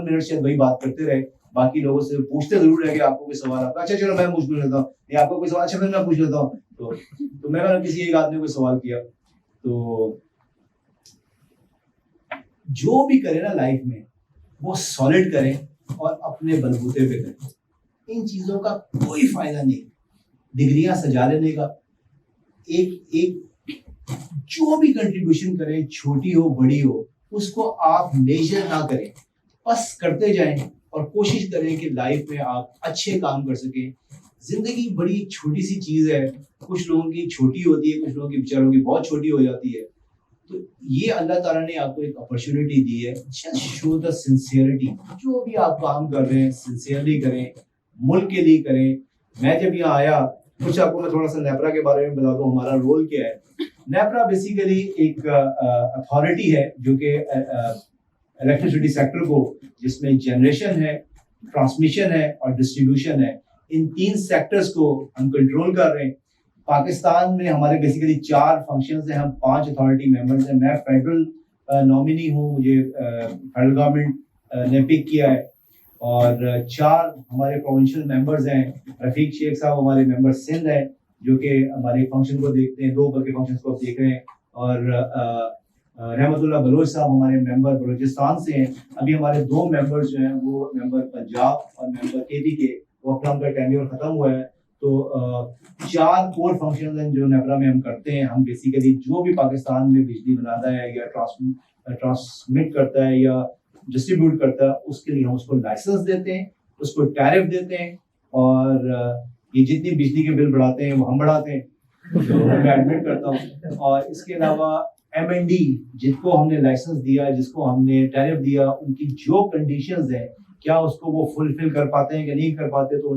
منٹ شاید وہی بات کرتے رہے. باقی لوگوں سے پوچھتے ضرور ہے کہ آپ کو کوئی سوال آپ کا, اچھا چلو میں پوچھ لیتا ہوں, یا آپ کو کوئی سوال, اچھا میں پوچھ لیتا ہوں. تو میں نے کسی ایک آدمی کو سوال کیا, تو جو بھی کرے نا لائف میں وہ سالڈ کریں اور اپنے بلبوتے پہ کریں. ان چیزوں کا کوئی فائدہ نہیں. ڈگریاں سجا لینے کا, ایک جو بھی کنٹریبیوشن کریں, چھوٹی ہو بڑی ہو, اس کو آپ میجر نہ کریں, بس کرتے جائیں اور کوشش کریں کہ لائف میں آپ اچھے کام کر سکیں. زندگی بڑی چھوٹی سی چیز ہے, کچھ لوگوں کی چھوٹی ہوتی ہے, کچھ لوگوں کی بیچاروں کی بہت چھوٹی ہو جاتی ہے. تو یہ اللہ تعالیٰ نے آپ کو ایک اپرچونٹی دی ہے, شو دا سنسیئرٹی. جو بھی آپ کام کر رہے ہیں سنسیئرلی کریں, ملک کے لیے کریں. میں جب یہاں آیا, کچھ آپ کو میں تھوڑا سا نیپرا کے بارے میں بتا دوں ہمارا رول کیا ہے. نیپرا بیسیکلی ایک اتھارٹی ہے جو کہ الیکٹریسٹی سیکٹر کو, جس میں جنریشن ہے, ٹرانسمیشن ہے اور ڈسٹریبیوشن ہے, ان 3 سیکٹرز کو ہم کنٹرول کر رہے ہیں. پاکستان میں ہمارے بیسیکلی 4 فنکشنز ہیں, ہم 5 اتھارٹی ممبرز ہیں. میں فیڈرل نامنی ہوں, مجھے فیڈرل گورنمنٹ نے پک کیا ہے, اور 4 ہمارے پروونشل ممبرز ہیں. رفیق شیخ صاحب ہمارے ممبر سندھ ہیں جو کہ ہمارے فنکشن کو دیکھتے ہیں, 2 بلکہ فنکشنز کو دیکھ رہے ہیں, اور رحمت اللہ بلوچ صاحب ہمارے ممبر بلوچستان سے ہیں. ابھی ہمارے 2 ممبر جو ہیں وہ ممبر پنجاب اور ممبر کے پی کے، وہ اپنا ان کا ٹینیور ختم ہوا ہے. تو 4 کور فنکشنز ہیں جو نیپرا میں ہم کرتے ہیں. ہم بیسیکلی جو بھی پاکستان میں بجلی بناتا ہے یا ٹرانسمٹ کرتا ہے یا ڈسٹریبیوٹ کرتا ہے، اس کے لیے ہم اس کو لائسنس دیتے ہیں، اس کو ٹیرف دیتے ہیں، اور یہ جتنی بجلی کے بل بڑھاتے ہیں وہ ہم بڑھاتے ہیں، تو میں ایڈمٹ کرتا ہوں. اور اس کے علاوہ ایم این ڈی جس کو ہم نے لائسنس دیا، جس کو ہم نے ٹیرف دیا، ان کی جو کنڈیشنز ہیں کیا اس کو وہ فلفل کر پاتے ہیں کہ نہیں کر پاتے، تو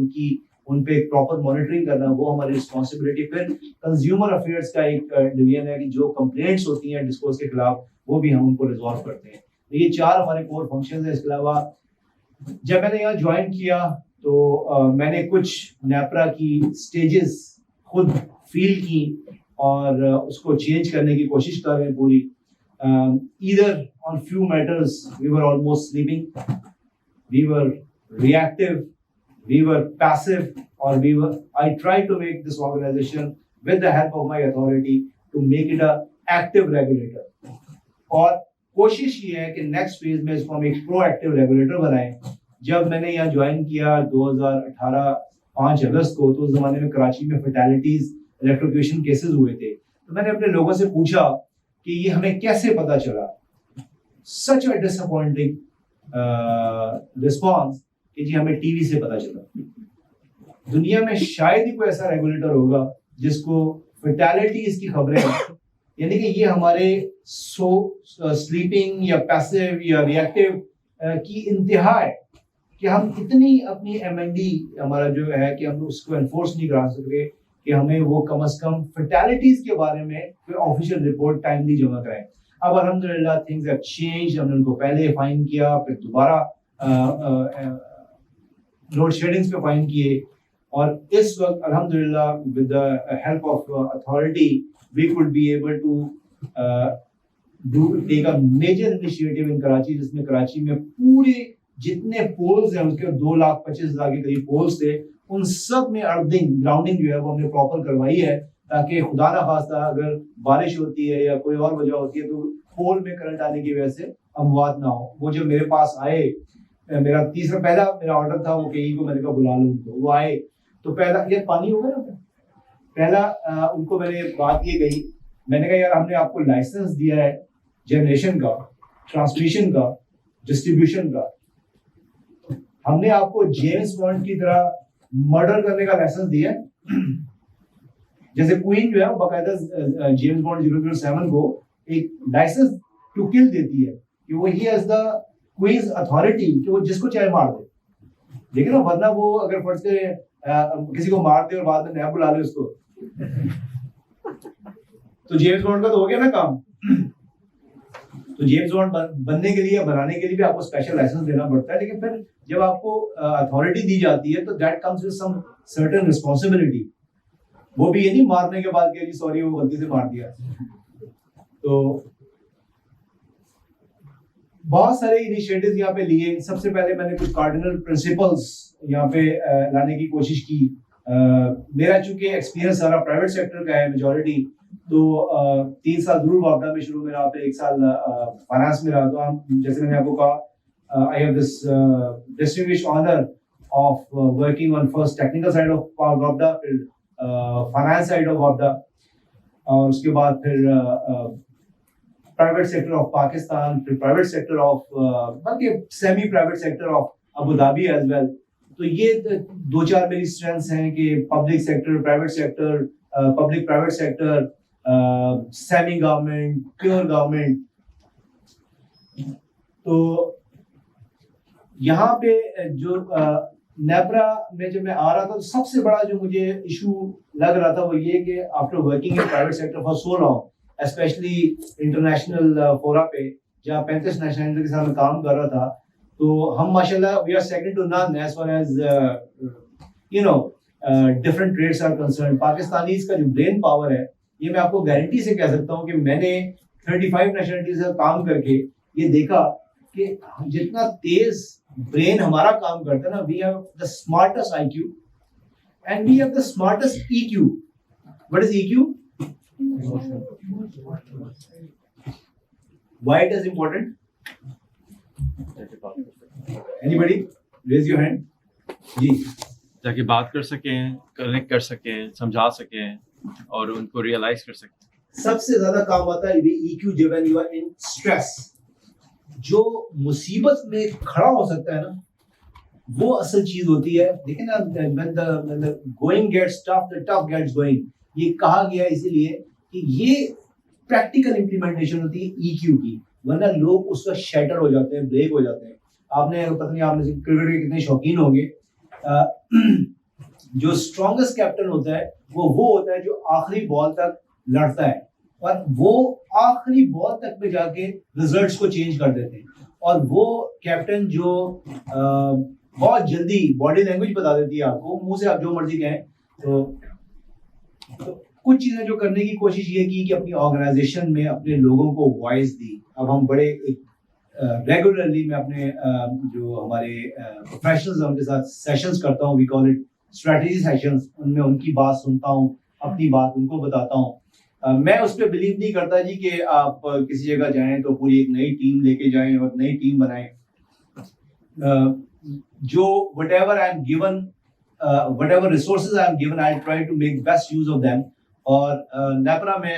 ان پہ ایک پراپر مانیٹرنگ کرنا وہ ہماری رسپانسبلٹی. پھر کنزیومر افیئرس کا ایک ڈویژن ہے کہ جو کمپلینٹس ہوتی ہیں ڈسکوز کے خلاف وہ بھی ہم ان کو ریزالو کرتے ہیں. تو یہ 4 ہمارے کور فنکشنز ہیں. اس کے علاوہ جب میں نے یہاں جوائن کیا تو میں نے کچھ نیپرا کی سٹیجز خود فیل کی اور اس کو چینج کرنے کی کوشش کر رہے ہیں پوری. Either on few matters we were almost sleeping, we were reactive, we were passive, or I tried to make this organization with the help of my authority to make it a active regulator. اور کوشش یہ ہے کہ next phase میں اس کو ہم ایک پرو active regulator بنائیں. جب میں نے یہاں جوائن کیا 2018 5 اگست کو، تو اس زمانے میں کراچی میں فیٹیلٹیز الیکٹروکیوشن کیسز ہوئے تھے. تو میں نے اپنے لوگوں سے پوچھا کہ یہ ہمیں کیسے پتا چلا. سچ اے ڈس اپوائنٹنگ رسپانس کہ جی ہمیں ٹی وی سے پتا چلا. دنیا میں شاید ہی کوئی ایسا ریگولیٹر ہوگا جس کو فیٹیلٹیز کی خبریں، یعنی کہ یہ ہمارے سلیپنگ یا پیسو یا ریئیکٹیو کی انتہا ہے کہ ہم اتنی اپنی ایم این ڈی ہمارا جو ہے کہ ہم اس کو انفورس نہیں کرا سکتے کہ ہمیں وہ کم از کم فیٹیلٹیز کے بارے میں کوئی آفیشیل رپورٹ ٹائملی جمع کرائیں. اب الحمدللہ تھنگز ہیو چینج. ہم نے ان کو پہلے فائن کیا، پھر دوبارہ لوڈ شیڈنگز پہ فائن کیے، اور اس وقت الحمدللہ with the help of authority we could be able to take a major initiative in Karachi, جس میں کراچی میں پورے جتنے پولز ہیں اس کے 2,25,000 کے قریب پولز تھے، ان سب میں ارتھنگ گراؤنڈنگ جو ہے وہ ہم نے پراپر کروائی ہے، تاکہ خدا نہ خواستہ اگر بارش ہوتی ہے یا کوئی اور وجہ ہوتی ہے تو پول میں کرنٹ آنے کی وجہ سے اموات نہ ہو. وہ جب میرے پاس آئے، میرا پہلا میرا آرڈر تھا وہ کہیں کو میں نے کہا بلا لوں ان کو. وہ آئے تو پہلا یہ پانی ہو گیا نا، پہلا ان کو میں نے بات یہ کہی، میں نے کہا یار ہم نے آپ کو لائسنس دیا ہے جنریشن کا، ٹرانسمیشن کا، ڈسٹریبیوشن کا. ہم نے آپ کو جیمز بانڈ کی طرح مرڈر کرنے کا لائسنس دیا ہے. جیسے کوئین جو ہے باقاعدہ جیمز بانڈ 007 کو ایک لائسنس ٹو کل دیتی ہے کہ وہ ہی ایز دا کوئنز اتھارٹی کہ وہ جس کو چاہے مار دے. لیکن نا ورنہ وہ اگر فرض کرے کسی کو مار دے اور بعد میں نیا بلا لے اس کو، تو جیمز بانڈ کا تو ہو گیا نا کام. تو جیمز بانڈ بننے کے لیے بنانے کے لیے بھی آپ کو اسپیشل لائسنس دینا پڑتا ہے. لیکن پھر جب آپ کو اتھارٹی دی جاتی ہے تو that comes with some certain responsibility. وہ بھی یہ نہیں مارنے کے بعد کہ جی سوری وہ غلطی سے مار دیا. تو بہت سارے انیشیٹوز یہاں پہ لیے. سب سے پہلے میں نے کچھ کارڈینل پرنسپلز یہاں پہ لانے کی کوشش کی. میرا چونکہ ایکسپیرینس سارا پرائیویٹ سیکٹر کا ہے میجورٹی، تو 3 سال ضرور وابڈا میں شروع میں رہا، پھر 1 سال فائنانس میں رہا. تو ہم جیسے میں نے آپ کو کہا I have this distinguished honour of working on first technical side of وابڈا، پھر فائنانس سائڈ آف وابڈا، اور اس کے بعد پھر پرائیویٹ سیکٹر آف پاکستان، پھر پرائیویٹ سیکٹر آف بلکہ semi private sector of Abu Dhabi as well. تو یہ 2-4 میری اسٹرینتھس ہیں کہ public sector, private sector, public private sector, semi government, pure government. تو یہاں پہ جو نیپرا میں جب میں آ رہا تھا تو سب سے بڑا جو مجھے ایشو لگ رہا تھا وہ یہ کہ after working in private sector for so long, especially international fora پہ جہاں 35 نیشنلٹی کے ساتھ میں کام کر رہا تھا، تو ہم ماشاءاللہ we are second to none as far as different trades are concern. Pakistanis کا جو برین پاور ہے یہ میں آپ کو گارنٹی سے کہہ سکتا ہوں کہ میں نے 35 نیشنلٹی سے کام کر کے یہ دیکھا کہ جتنا تیز برین ہمارا کام کرتا ہے نا، we have the smartest I Q and we have the smartest E Q. What is E Q? Why it is important? Anybody? Raise your hand. جی. تاکہ بات کر سکیں, کنیکٹ کر سکیں, سمجھا سکیں اور ان کو ریئلائز کر سکیں. سب سے زیادہ کام آتا ہے EQ جب you are in stress. جو مصیبت میں کھڑا ہو سکتا ہے نا, وہ اصل چیز ہوتی ہے. دیکھیں نا, when the going gets tough, the tough gets going. یہ کہا گیا اسی لیے کہ یہ پریکٹیکل امپلیمنٹیشن ہوتی ہے EQ کی, ورنہ لوگ اس وقت شیٹر ہو جاتے ہیں, بریک ہو جاتے ہیں. آپ نے پتہ نہیں آپ نے کرکٹ کے کتنے شوقین ہوں گے, جو اسٹرانگسٹ کیپٹن ہوتا ہے وہ ہوتا ہے جو آخری بال تک لڑتا ہے, اور وہ آخری بال تک پہ جا کے ریزلٹس کو چینج کر دیتے ہیں. اور وہ کیپٹن جو بہت جلدی باڈی لینگویج بتا دیتی ہے آپ کو, منہ سے آپ جو مرضی کہیں. تو کچھ چیزیں جو کرنے کی کوشش یہ کی کہ اپنی آرگنائزیشن میں اپنے لوگوں کو وائس دی. اب ہم بڑے ریگولرلی میں اپنے جو ہمارے پروفیشنلز ہیں ان کے ساتھ سیشنز کرتا ہوں, وی کال اٹ اسٹریٹجی سیشنز. ان میں ان کی بات سنتا ہوں, اپنی بات ان کو بتاتا ہوں. میں اس پہ بلیو نہیں کرتا جی کہ آپ کسی جگہ جائیں تو پوری ایک نئی ٹیم لے کے جائیں اور نئی ٹیم بنائیں. جو whatever I am given, whatever resources I am given, I try to make best use of them. اور نیپرا میں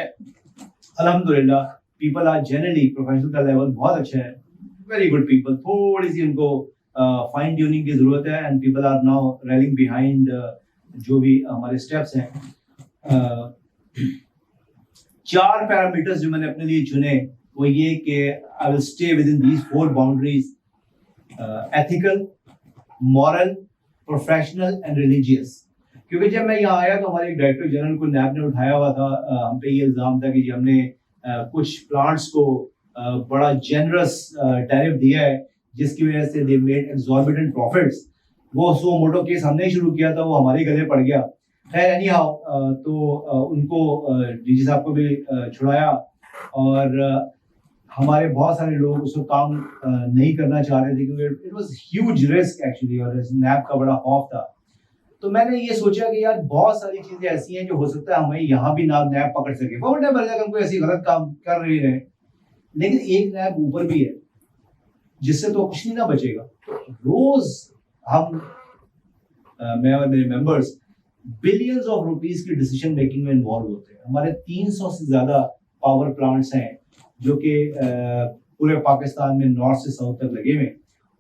الحمدللہ پیپل آر جنرلی پروفیشنل کا لیول بہت اچھا ہے, ویری گڈ پیپل. تھوڑی سی ان کو فائن ٹیوننگ کی ضرورت ہے, and people are now reeling behind جو بھی ہمارے اسٹیپس ہیں. 4 پیرامیٹرز جو میں نے اپنے لیے چنے وہ یہ کہ I will stay within these 4 boundaries: ethical, moral, professional and religious. کیونکہ جب میں یہاں آیا تو ہمارے ڈائریکٹر جنرل کو نیب نے اٹھایا ہوا تھا, ہم پہ یہ الزام تھا کہ ہم نے کچھ پلانٹس کو بڑا جنرس ٹیرف دیا ہے جس کی وجہ سے they made exorbitant profits. وہ سو موٹو کیس ہم نے شروع کیا تھا, وہ ہمارے گلے پڑ گیا. خیر اینی ہاؤ, تو ان کو ڈی جی صاحب کو بھی چھڑایا, اور ہمارے بہت سارے لوگ اس کو کام نہیں کرنا چاہ رہے تھے کیونکہ it was huge risk actually, اور نیب کا بڑا خوف تھا. تو میں نے یہ سوچا کہ یار بہت ساری چیزیں ایسی ہیں جو ہو سکتا ہے ہمیں یہاں بھی نیب پکڑ سکے, وہ ہم کوئی ایسی غلط کام کر رہی رہے, لیکن ایک نیب اوپر بھی ہے جس سے تو کچھ نہیں نہ بچے گا. روز ہم میں اور میرے ممبرس بلینز آف روپیز کی ڈیسیژن میکنگ میں انوالو ہوتے ہیں. ہمارے 300 سے زیادہ پاور پلانٹس ہیں جو کہ پورے پاکستان میں نارتھ سے ساؤتھ تک لگے ہوئے,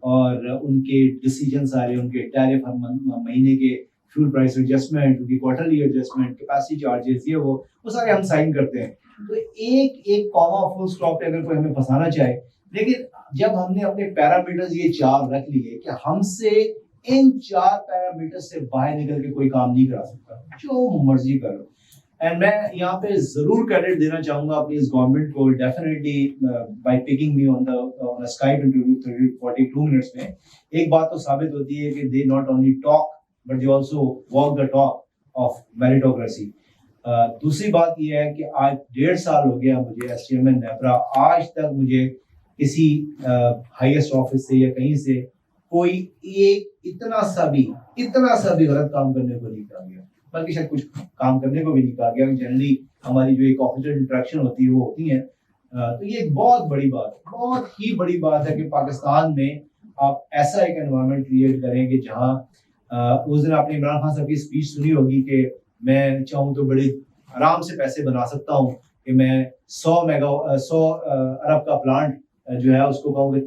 اور ان کے ڈیسیجن سارے, ان کے ٹیرف ہر مہینے کے فیول پرائس ایڈجسٹمنٹ, ان کی کوارٹرلی ایڈجسٹمنٹ, کیپیسٹی چارجز, یہ وہ سارے ہم سائن کرتے ہیں. تو ایک کاما فل اسٹاپ پہ اگر کوئی ہمیں پھنسانا چاہے, لیکن جب ہم نے اپنے پیرامیٹرز یہ 4 رکھ لیے کہ ہم سے ان 4 پیرامیٹر سے باہر نکل کے کوئی کام نہیں کرا سکتا, جو مرضی کرو. اینڈ میں یہاں پہ ضرور کریڈٹ دینا چاہوں گا اپنی اس گورنمنٹ کو, definitely by picking me on Skype interview 42 minutes میں. ایک بات تو ثابت ہوتی ہے کہ they not only talk but they also walk the talk of میریٹوکریسی. دوسری بات یہ ہے کہ آج 1.5 سال ہو گیا مجھے ایس چیئرمین نیپرا, آج تک مجھے کسی ہائیسٹ آفس سے یا کہیں سے کوئی ایک اتنا سا بھی غلط کام کرنے کو نہیں کہا گیا, بلکہ شاید کچھ کام کرنے کو بھی نہیں کہا گیا. جنرلی ہماری جو ایک آفیسر انٹریکشن ہوتی ہے وہ ہوتی ہیں. تو یہ ایک بہت بڑی بات ہے, بہت ہی بڑی بات ہے کہ پاکستان میں آپ ایسا ایک انوائرمنٹ کریٹ کریں کہ جہاں اس دن آپ نے عمران خان صاحب کی اسپیچ سنی ہوگی کہ میں چاہوں تو بڑے آرام سے پیسے بنا سکتا ہوں, کہ میں 100 ارب کا پلانٹ جو ہے اس کو کہوں کہ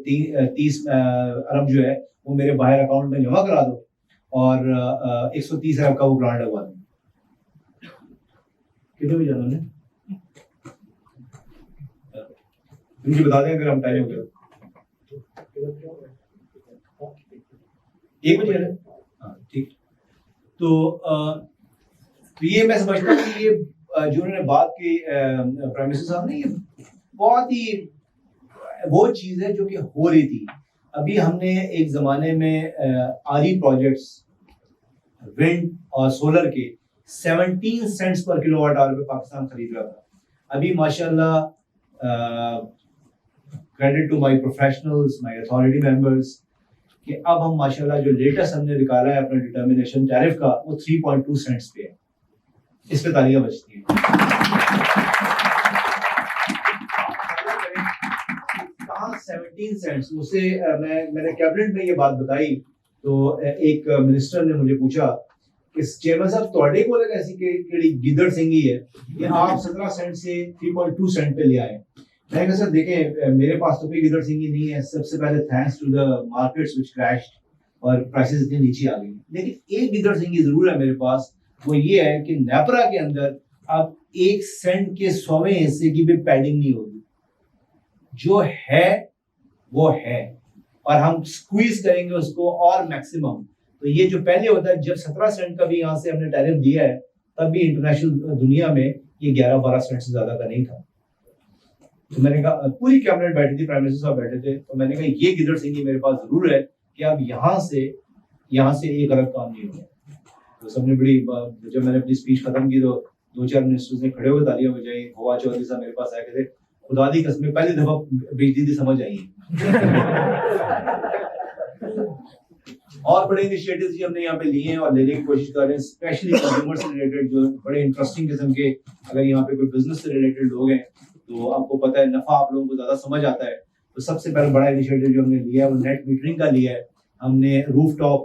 30 ارب جو ہے وہ میرے باہر اکاؤنٹ میں جمع کرا دو, اور 130 ارب کا وہ پلانٹ لگوا دوں. کتنے بجے جانا ہے مجھے بتا دیں اگر ہم ٹائم ہو گیا. 1 بجے ہے, ہاں ٹھیک. تو یہ میں سمجھتا ہوں کہ یہ جو انہوں نے بات کی پرائم منسٹر صاحب نے, یہ بہت ہی وہ چیز ہے جو کہ ہو رہی تھی. ابھی ہم نے ایک زمانے میں آری پروجیکٹس ونڈ اور سولر کے 17 cents per kilo what our پہ پاکستان خرید رہا تھا. ابھی ماشاءاللہ credit to my professionals, my authority members, کہ اب ہم ماشاءاللہ جو لیٹسٹ ہم نے نکالا ہے اپنا ڈٹرمنیشن ٹیرف کا, وہ 3.2 سینٹس پہ ہے. اس پہ تالیاں بجتی ہیں. 17 سینٹس مجھ سے میں نے کیبنٹ میں یہ بات بتائی تو ایک منسٹر نے مجھے پوچھا کہ چیئرمین صاحب تواڈے کول ایسی کیڑی گدڑ سنگھی ہے کہ آپ 17 سینٹ سے 3.2 سینٹ پہ لے آئے. میں نے کہا سر دیکھیں میرے پاس تو کوئی گدڑ سنگھی نہیں ہے. سب سے پہلے thanks to the markets which crushed اور پرائسز اتنی نیچے آ گئی. لیکن ایک گدڑ سنگھی ضرور ہے میرے پاس, وہ یہ ہے کہ نیپرا کے اندر اب 1 سینٹ کے 100ویں حصے کی بھی پیڈنگ نہیں ہوگی. جو ہے وہ ہے اور ہم سکویز کریں گے اس کو اور میکسیمم. تو یہ جو پہلے ہوتا ہے جب 17 سینٹ کا بھی یہاں سے ہم نے ٹیرف دیا ہے تب بھی انٹرنیشنل دنیا میں یہ 11-12 سینٹ سے زیادہ کا نہیں تھا. تو میں نے کہا پوری کیبنٹ بیٹھی تھی, پرائم منسٹر صاحب بیٹھے تھے, تو میں نے کہا یہ گدڑ سنگھی میرے پاس ضرور ہے کہ اب یہاں سے ایک غلط کام نہیں ہوگا. تو سب نے بڑی, جب میں نے اپنی اسپیچ ختم کی تو 2-4 منسٹرز نے کھڑے ہوئے تالیاں بجائی. فواد چودھری صاحب میرے پاس آئے کہتے خدا دی قسم پہلی دفعہ بجلی دی سمجھ آئی اور بڑے انیشیٹوز ہم نے یہاں پہ لیے ہیں اور لینے کی کوشش کر رہے ہیں, اسپیشلی کنزیومر سے ریلیٹڈ جو بڑے انٹرسٹنگ قسم کے. اگر یہاں پہ کوئی بزنس سے ریلیٹڈ لوگ ہیں تو آپ کو پتہ ہے نفع آپ لوگوں کو زیادہ سمجھ آتا ہے. تو سب سے پہلے بڑا انیشیٹو جو ہم نے لیا ہے وہ نیٹ میٹرنگ کا لیا ہے. ہم نے روف ٹاپ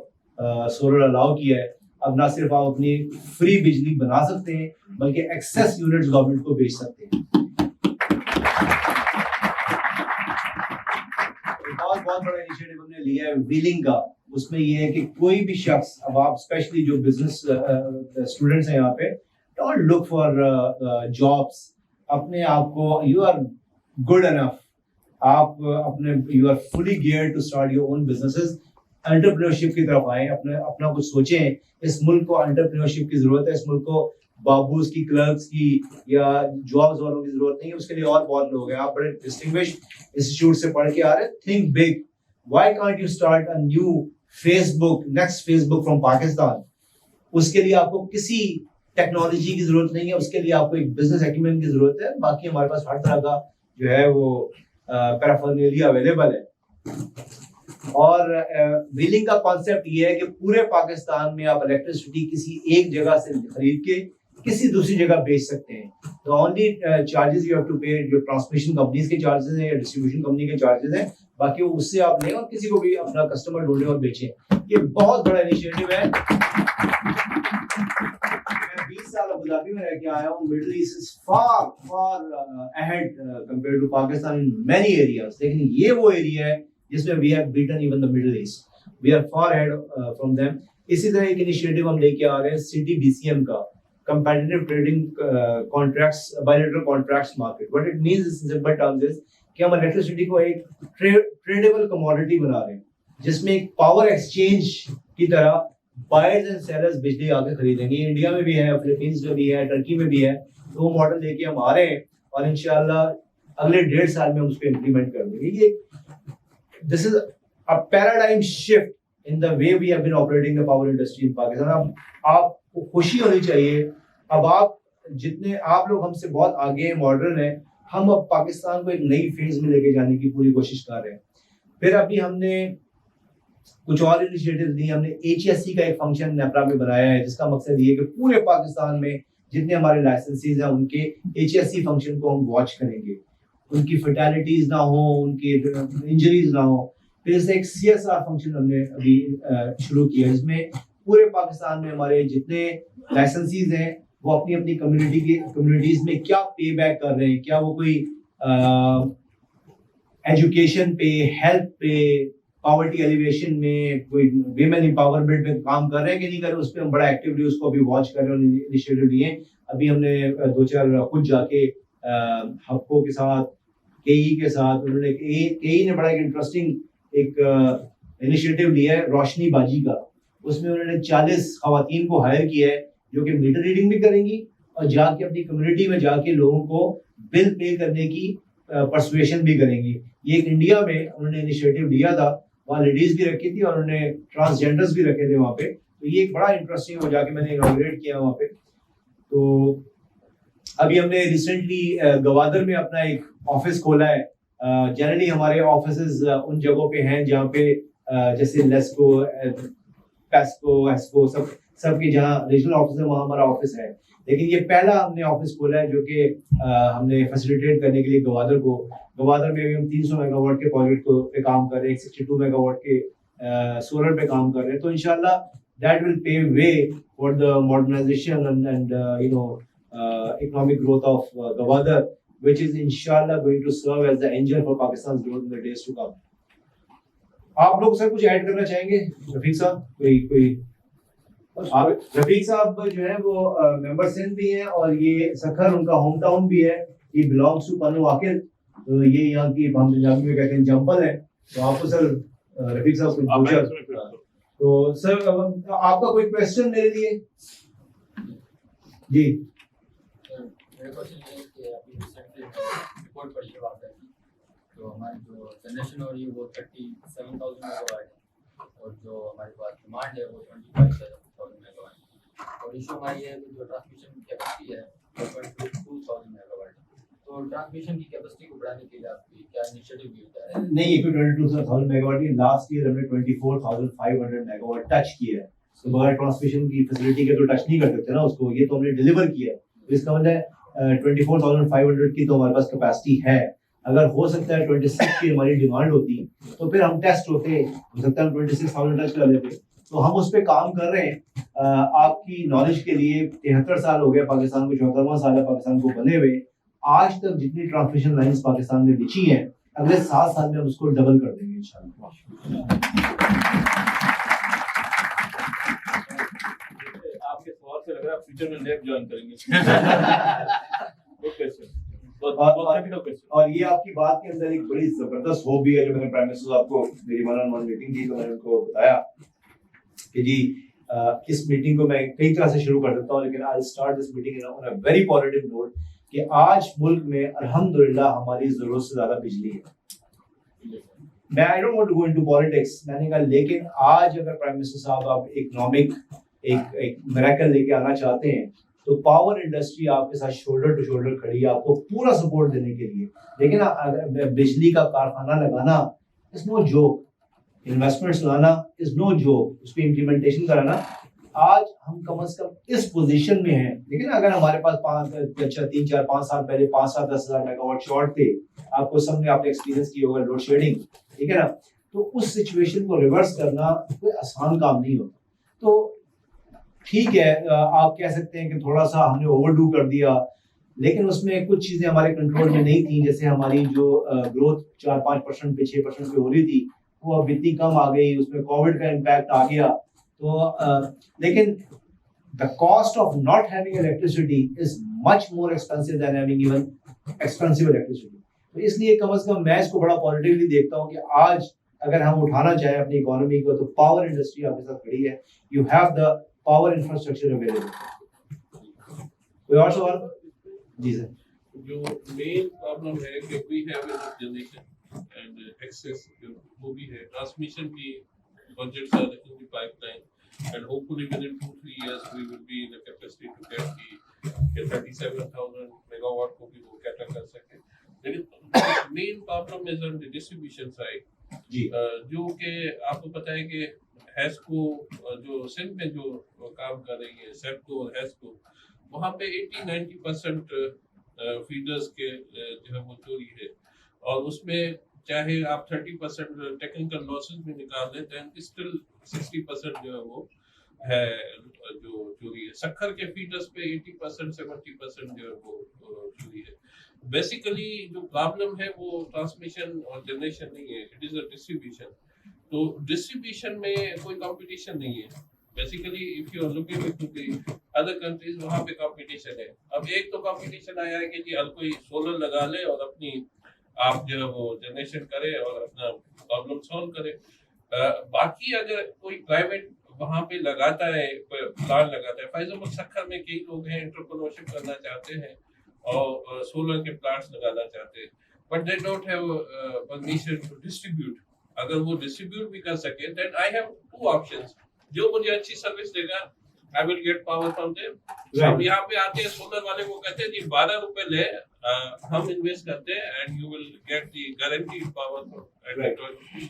سولر الاؤ کیا ہے. اب نہ صرف آپ اپنی فری بجلی بنا سکتے ہیں بلکہ ایکسیس یونٹس گورنمنٹ کو بیچ سکتے ہیں. بہت بڑا انیشیٹو ہم نے لیا ہے ویلنگ کا. اس میں یہ ہے کہ کوئی بھی شخص, اب آپ اسپیشلی جو بزنس اسٹوڈنٹس ہیں یہاں پہ, ڈونٹ لک فار جابس. اپنے آپ کو یو آر گڈ انف, آپ اپنے you are fully gear to start your own businesses. Entrepreneurship کی طرف آئیں, اپنا کچھ سوچیں. اس ملک کو انٹرپرینورشپ کی ضرورت ہے. اس ملک کو بابوز کی, کلرکس کی یا جابز والوں کی ضرورت نہیں ہے. اس کے لیے اور بہت لوگ ہیں. آپ بڑے ڈسٹنگوش انسٹیٹیوٹ سے پڑھ کے آ رہے ہیں. Think big. Why can't you start a new Facebook, next Facebook from Pakistan. اس کے لیے آپ کو کسی ٹیکنالوجی کی ضرورت نہیں ہے. اس کے لیے آپ کو ایک بزنس ایکومن کی ضرورت ہے. باقی ہمارے پاس ہر طرح کا جو ہے وہ پیرافرنیلیا اویلیبل ہے. اور ویلنگ کا کانسیپٹ یہ ہے کہ پورے پاکستان میں آپ الیکٹریسٹی کسی ایک جگہ سے خرید کے کسی دوسری جگہ بیچ سکتے ہیں. تو only charges you have to pay جو ٹرانسمیشن کمپنیز کے چارجز ہیں یا ڈسٹریبیوشن کمپنی کے چارجز ہیں, باقی وہ اس سے آپ لیں اور کسی کو بھی اپنا کسٹمر ڈھونڈیں اور بیچیں. یہ بہت بڑا انیشیٹو ہے. میں 20 سال ابوظہبی میں رہ کے آیا ہوں. Middle East is far far ahead compared to Pakistan in many areas. لیکن یہ وہ ایریا ہے جس میں we have beaten even the Middle East. We are far ahead from them. اسی طرح ایک انیشیٹو ہم لے کے آ رہے ہیں سٹی BCM کا, competitive trading contracts, bilateral contracts market. What it means is simple terms is کہ ہم الیکٹریسٹی کو ایک ٹریڈیبل کموڈٹی بنا رہے ہیں جس میں ایک پاور ایکسچینج کی طرح بائرز اینڈ سیلرز بجلی آ کے خریدیں گے. انڈیا میں بھی ہے, فلپینز میں بھی ہے, ٹرکی میں بھی ہے. تو وہ ماڈل لے کے ہم آ رہے ہیں اور انشاءاللہ اگلے 1.5 سال میں ہم اس کو امپلیمنٹ کر دیں گے. یہ this is a paradigm shift in the way we have been operating the power industry in Pakistan. آپ کو خوشی ہونی چاہیے. اب جتنے آپ لوگ ہم سے بہت آگے ہیں, ماڈرن ہیں. ہم اب پاکستان کو ایک نئی فیز میں لے کے جانے کی پوری کوشش کر رہے ہیں. پھر ابھی ہم نے کچھ اور انیشیٹو دی. ہم نے HSC کا ایک فنکشن نیپرا میں بنایا ہے جس کا مقصد یہ ہے کہ پورے پاکستان میں جتنے ہمارے لائسنسیز ہیں ان کے HSC فنکشن کو ہم واچ کریں گے, ان کی فیٹیلٹیز نہ ہوں, ان کی انجریز نہ ہوں. پھر سے ایک CSR فنکشن ہم نے ابھی شروع کیا جس میں پورے پاکستان میں ہمارے جتنے لائسنسیز ہیں وہ اپنی اپنی کمیونٹیز میں کیا پے بیک کر رہے ہیں, کیا وہ کوئی ایجوکیشن پہ, ہیلتھ پہ, پاورٹی ایلیویشن میں, کوئی ویمن امپاورمنٹ میں کام کر رہے ہیں کہ نہیں کر رہے. اس پہ ہم بڑا ایکٹیولی اس کو ابھی واچ کر رہے ہیں, انیشیٹو لیے. ابھی ہم نے 2-4 خود جا کے ہپکو کے ساتھ, KE کے ساتھ, انہوں نے KE نے بڑا ایک انٹرسٹنگ ایک انیشیٹو لیا ہے روشنی باجی کا. اس میں انہوں نے 40 خواتین کو ہائر کیا ہے جو کہ میٹر ریڈنگ بھی کریں گی اور جا کے اپنی کمیونٹی میں جا کے لوگوں کو بل پے کرنے کی پرسویشن بھی کریں گی. یہ ایک انڈیا میں انہوں نے انیشیٹو لیا تھا, وہاں لیڈیز بھی رکھی تھی اور انہوں نے ٹرانسجینڈرز بھی رکھے تھے وہاں پہ. تو یہ ایک بڑا انٹرسٹنگ ہو, جا کے میں نے انوگریٹ کیا وہاں پہ. تو ابھی ہم نے ریسنٹلی گوادر میں اپنا ایک آفس کھولا ہے. جنرلی ہمارے آفیسز ان جگہوں پہ ہیں جہاں پہ جیسے لیسکو, پیسکو, ایسکو سب کے جہاں ریجنل آفس ہے وہاں ہمارا آفس ہے, لیکن یہ پہلا ہم نے آفس کھولا ہے جو کہ ہم نے فیسیلیٹیٹ کرنے کے لیے گوادر میں بھی ہم 300 میگا واٹ کے پروجیکٹ پہ کام کر رہے ہیں, 62 میگا واٹ کے سولر پہ کام کر رہے ہیں. تو انشاءاللہ that will pave way for the modernization and economic growth of Gwadar, which is inshallah going to serve as the engine for Pakistan's growth in the days to come. آپ لوگ سر کچھ ایڈ کرنا چاہیں گے؟ رفیق صاحب کوئی رفیق صاحب جو ہے وہ ممبر سندھ بھی ہیں اور یہ سکھر ان کا ہوم ٹاؤن بھی ہے, یہ بلانگس ٹو پنو واقع, تو یہ یہاں کی ہم پنجابی میں کہتے ہیں جمپل ہے. تو آپ کو سر رفیق صاحب کچھ پوچھا تو سر آپ کا کوئی کوشچن میرے لیے؟ جی میرا کوشچن یہ ہے کہ ابھی ریسنٹلی رپورٹ پڑھی ہے واقعہ کی, تو ہماری جو جنریشن ہو رہی ہے وہ 37,000 میگا واٹ ہے اور جو ہمارے پاس ڈیمانڈ ہے وہ 25,000 میگا واٹ ہے, اور ایشو ہماری ہے کہ جو ٹرانسمیشن کیپیسٹی ہے وہ 22,000 میگا واٹ ہے. تو ٹرانسمیشن کی کیپیسٹی کو بڑھانے کے لیے آپ کی کیا انیشیٹو بھی ہوتا ہے؟ نہیں, یہ کوئی 22,000 میگا واٹ نہیں, لاسٹ ایئر ہم نے 24,500 میگا واٹ ٹچ کیا ہے. تو بغیر ٹرانسمیشن کی فیسلٹی کے تو ٹچ نہیں کر سکتے نا اس کو, یہ تو ہم نے ڈیلیور کیا ہے. اس کا مطلب ہے 24,500 کی تو ہمارے پاس کیپیسٹی ہے. اگر ہو سکتا ہے 26 کی ہماری ڈیمانڈ ہوتی تو پھر ہم ٹیسٹ ہوتے, ہو سکتا ہے ہم 26,000 ٹچ کر لیتے. تو ہم اس پہ کام کر رہے ہیں. آپ کی نالج کے لیے 73 سال ہو گیا پاکستان کو, 74واں سال ہے پاکستان کو بنے ہوئے. آج تک جتنی ٹرانسمیشن لائنز پاکستان میں بچی ہیں, اگلے 7 سال میں ہم اس کو ڈبل کر دیں گے انشاءاللہ. آپ کے سوال سے لگ رہا ہے فیوچر میں نیب جوائن کریں گے. اور یہ آپ کی بات کے اندر ایک بڑی زبردست ہابی ہے جو میں نے پرائم منسٹر صاحب کو میری 1-on-1 میٹنگ کی تو میں نے ان کو بتایا کہ جی اس میٹنگ کو میں کئی طرح سے شروع کر دیتا ہوں, لیکن I'll start this meeting on a very positive note کہ آج ملک میں الحمدللہ ہماری ضرورت سے زیادہ بجلی ہے. میں I don't want to go into politics, میں نے کہا لیکن آج اگر پرائم منسٹر صاحب آپ اکنامک ایک میریکل لے کے آنا چاہتے ہیں تو پاور انڈسٹری آپ کے ساتھ شولڈر ٹو شولڈر کھڑی ہے آپ کو پورا سپورٹ دینے کے لیے. لیکن بجلی کا کارخانہ لگانا از نو جوک, انویسٹمنٹس لانا از نو جوک, اس پہ امپلیمنٹیشن کرانا. آج ہم کم از کم اس پوزیشن میں ہیں. لیکن اگر ہمارے پاس 3, 4, 5 سال پہلے 5-7, 10,000 میگا واٹ شارٹ تھے, آپ کو سب نے آپ نے ایکسپیرینس کی ہوگا لوڈ شیڈنگ, ٹھیک ہے نا, تو اس سچویشن کو ریورس کرنا کوئی آسان کام نہیں ہوتا. تو ٹھیک ہے آپ کہہ سکتے ہیں کہ تھوڑا سا ہم نے اوور ڈو کر دیا, لیکن اس میں کچھ چیزیں ہمارے کنٹرول میں نہیں تھیں. جیسے ہماری جو گروتھ 4-5% پہ 6% پہ ہو رہی تھی وہ اب اتنی کم آ گئی, اس میں کووڈ کا امپیکٹ آ گیا. تو لیکن the cost of not having electricity is much more expensive than having even expensive electricity. تو اس لیے کم از کم میں اس کو بڑا پازیٹیولی دیکھتا ہوں کہ آج اگر ہم اٹھانا چاہیں اپنی اکانومی کو تو پاور انڈسٹری آپ کے ساتھ کھڑی ہے. You have the power infrastructure available. کوئی اور سوال؟ جی سر. جو مین پرابلم ہے کہ we have generation and access وہ بھی ہے, ٹرانسمیشن کی budgets are in the pipeline and hopefully within 2-3 years we will be in the capacity to get the 37,000 megawatt ko bhi wo cater kar sakte. lekin main problem is on the distribution side ji, jo ke aapko pata hai ki HESCO jo Sindh mein jo kaam kar rahi hai SEPCO اور HESCO وہاں پہ 80-90% feeders کے جو ہے وہ چوری ہے, اور اس میں چاہے آپ 30% ٹیکنیکل لاسز بھی نکال لیں دین اسٹل 60% جو ہے وہ ہے جو چوری ہے. سکھر کے فیڈرز پہ 80%-70% جو ہے وہ چوری ہے. بیسیکلی جو پرابلم ہے وہ ٹرانسمیشن اور جنریشن نہیں ہے, اٹ از اے ڈسٹریبیوشن. تو ڈسٹریبیوشن میں کوئی کمپٹیشن نہیں ہے. Basically if you are looking into the other countries وہاں پہ کمپٹیشن ہے. اب ایک تو کمپٹیشن آیا ہے کہ جی ہر کوئی سولر لگا لے اور اپنی آپ جو ہے وہ جنریشن کرے اور اپنا پرابلم سالو کرے. باقی اگر کوئی پرائیویٹ وہاں پہ لگاتا ہے, پلانٹ لگاتا ہے, فار ایگزامپل سکھر میں کئی لوگ ہیں انٹرپرینورشپ کرنا چاہتے ہیں اور سولر کے پلانٹس لگانا چاہتے ہیں, but they don't have permission to distribute. اگر وہ ڈسٹریبیوٹ بھی کر سکے دین آئی ہیو 2 آپشنز. جو مجھے اچھی سروس دے گا I will get power from them. اب یہاں پہ آتے ہیں سولر والے کو کہتے ہیں جی 12 روپے لے ہم انویسٹ کرتے ہیں and you will get the guaranteed power for 12 rupees.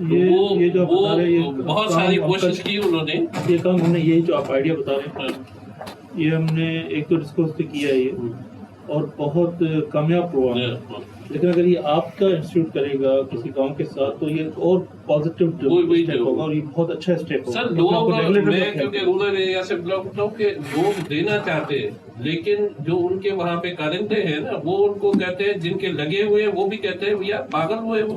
یہ جو آپ بتا رہے ہیں یہ بہت کام ساری آپ کوشش کا- کی انہوں نے. یہ کام ہم نے یہ جو آپ آئیڈیا بتا رہے ہیں یہ ہم نے ایک تو ڈسکس کیا ہے یہ اور بہت کامیاب پروگرام ہے. لیکن اگر یہ آپ کا انسٹیٹیوٹ کرے گا کسی گاؤں کے ساتھ تو یہ اور پازیٹیو اسٹیپ ہوگا اور یہ بہت اچھا اسٹیپ ہوگا. سر لوگ میں کیونکہ رورل ایریا سے بلاک ہوتا ہوں کہ لوگ دینا چاہتے ہیں لیکن جو ان کے وہاں پہ کارندے ہیں نا وہ ان کو کہتے ہیں جن کے لگے ہوئے ہیں وہ بھی کہتے ہیں بھیا پاگل ہوئے وہ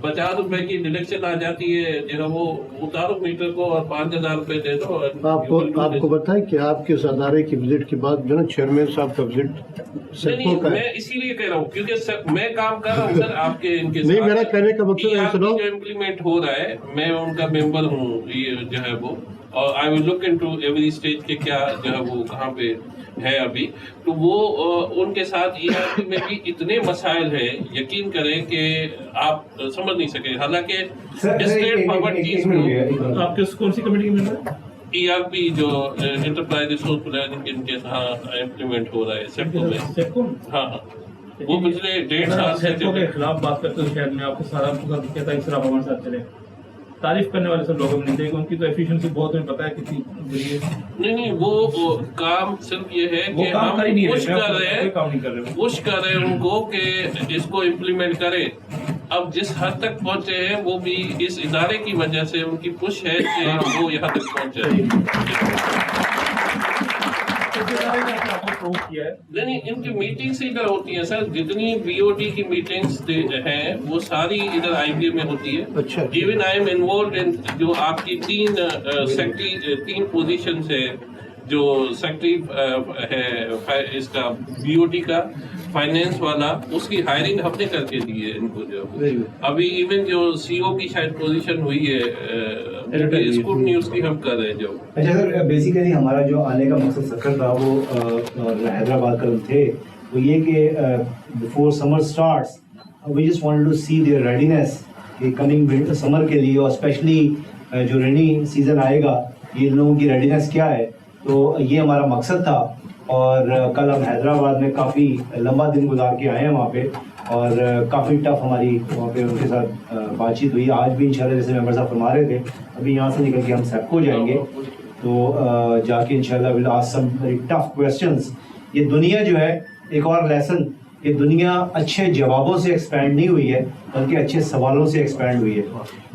50 روپے کی ڈیڈکشن آ جاتی ہے جو ہے وہ اتارو میٹر کو اور 5000 روپے دے دو. آپ کو بتائیں کہ آپ کے اس ادارے کی وزٹ کے بعد جو نا چیئرمین صاحب کا وزٹ نہیں میں اسی لیے کہہ رہا ہوں کیونکہ میں کام کر رہا ہوں سر آپ کے ان کے نہیں میرا کہنے کا مطلب ہے جو امپلیمنٹ ہو رہا ہے میں ان کا ممبر ہوں یہ جو ہے وہ اور آئی ول لک انٹو ایوری اسٹیج کے کیا جو ہے وہ کہاں پہ ہے ابھی تو وہ ان کے ساتھ ERP میں بھی اتنے مسائل ہیں یقین کریں کہ آپ سمجھ نہیں سکیں حالانکہ اسٹریٹ فارورڈ چیز کو آپ کے کون سی کمیٹی کے ممبر ERP جو انٹرپرائز ریسورس پلاننگ ان کے ہاں امپلیمنٹ ہو رہا ہے سیپکو میں ہاں وہ پچھلے 1.5 سال سے کے خلاف بات کرتے ہوئے شاید میں آپ کو سارا کہتا ہے اس طرح ہمارے ساتھ چلے تعریف کرنے والے سب لوگوں نے نہیں ان کی تو ایفیشنسی بہت ہمیں پتا ہے کتنی بڑی ہے. نہیں وہ کام صرف یہ ہے کہ ہم پش کر رہے ہیں ان کو کہ اس کو امپلیمنٹ کرے. اب جس حد تک پہنچے ہیں وہ بھی اس ادارے کی وجہ سے ان کی پش ہے کہ وہ یہاں تک پہنچے. نہیں ان کی میٹنگس ادھر ہوتی ہیں سر جتنی BOD کی میٹنگس ہیں وہ ساری ادھر IBA میں ہوتی ہے. Even I am involved in جو آپ کی 3 پوزیشنز ہے جو سیکٹری ہے اس کا BOD کا فائنینس والا اس کی ہائرنگ ہم نے کر کے دی ہے ان کو جو ابھی ایون جو CO کی شاید پوزیشن ہوئی ہے اسکول نیوز کی ہم کر رہے ہیں جو. اچھا سر بیسیکلی ہمارا جو آنے کا مقصد سفر تھا وہ حیدرآباد کا تھے وہ یہ کہ before summer starts we just wanted to see their readiness کہ کمنگ سمر کے لیے اور اسپیشلی جو رینی سیزن آئے گا یہ لوگوں کی ریڈینیس کیا ہے تو یہ ہمارا مقصد تھا. اور کل ہم حیدرآباد میں کافی لمبا دن گزار کے آئے ہیں وہاں پہ اور کافی ٹف ہماری وہاں پہ ان کے ساتھ بات چیت ہوئی. آج بھی انشاءاللہ جیسے ممبر صاحب فرما رہے تھے ابھی یہاں سے نکل کے ہم سیپکو جائیں گے تو جا کے انشاءاللہ will ask some very tough questions. یہ دنیا جو ہے ایک اور لیسن کہ دنیا اچھے جوابوں سے ایکسپینڈ نہیں ہوئی ہے بلکہ اچھے سوالوں سے ایکسپینڈ ہوئی ہے.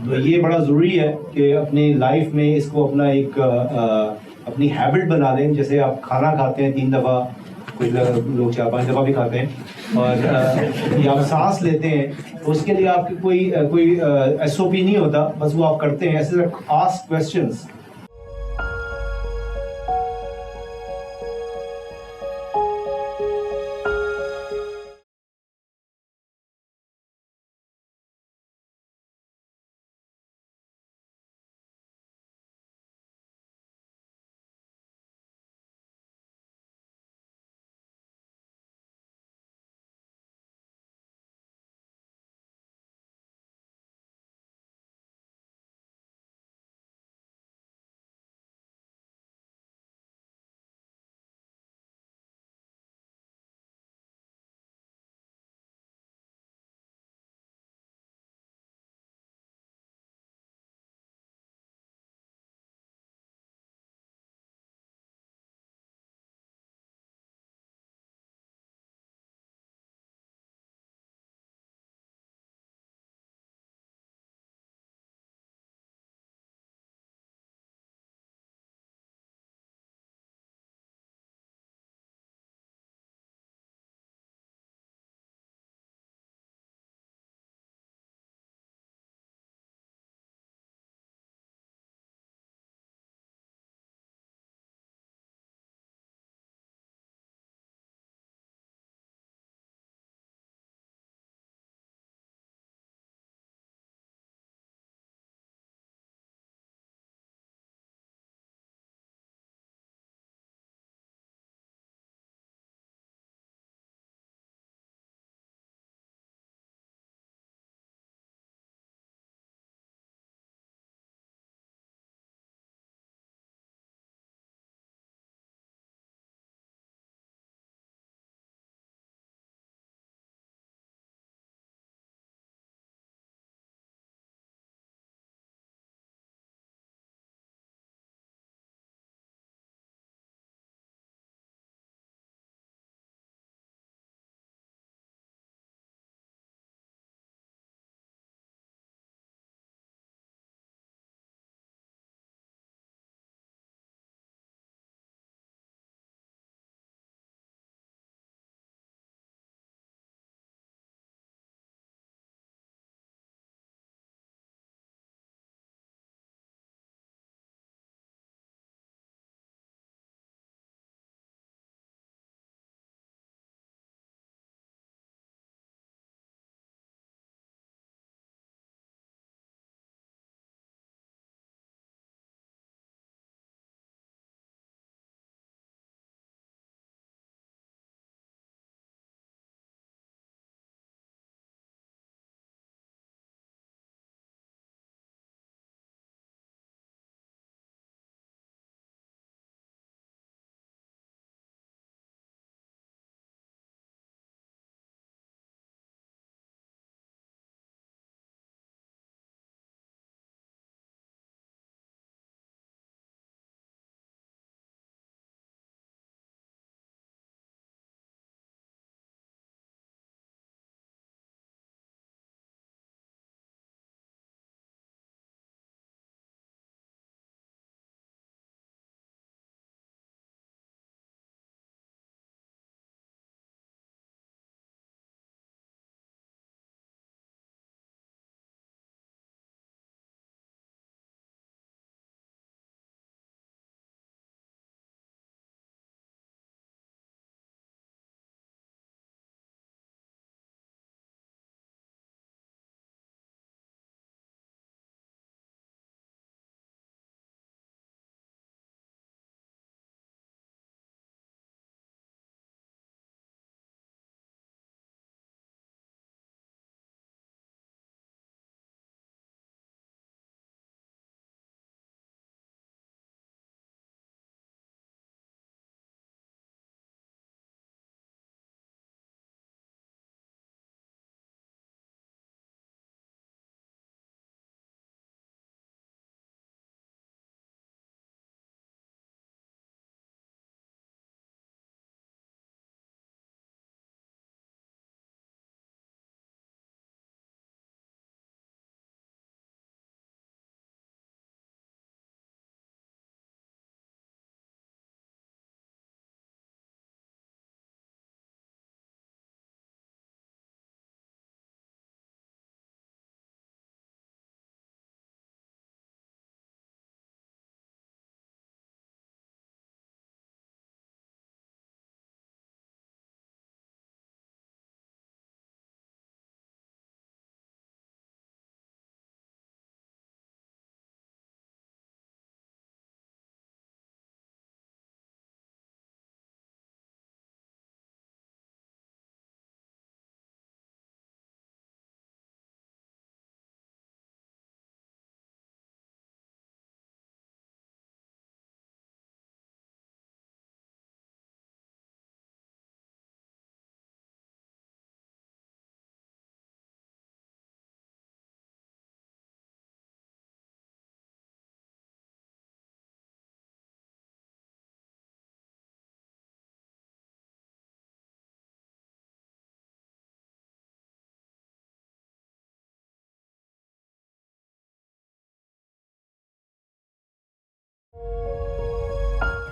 تو یہ بڑا ضروری ہے کہ اپنی لائف میں اس کو اپنا ایک اپنی ہیبٹ بنا لیں. جیسے آپ کھانا کھاتے ہیں 3 دفعہ کچھ لوگ 4-5 دفعہ بھی کھاتے ہیں اور یا آپ سانس لیتے ہیں تو اس کے لیے آپ کی کوئی SOP نہیں ہوتا بس وہ آپ کرتے ہیں ایسے آسک کویسچنس.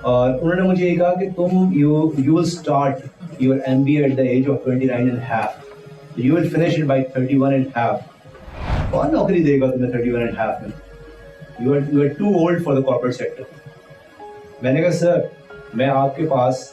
اور انہوں نے مجھے یہ کہا کہ تم you will start your MBA at the age of 29 and half. You will finish it by 31 and half. کون نوکری دے گا تمہیں 31 and half میں؟ You are too old for the corporate sector. میں نے کہا سر میں آپ کے پاس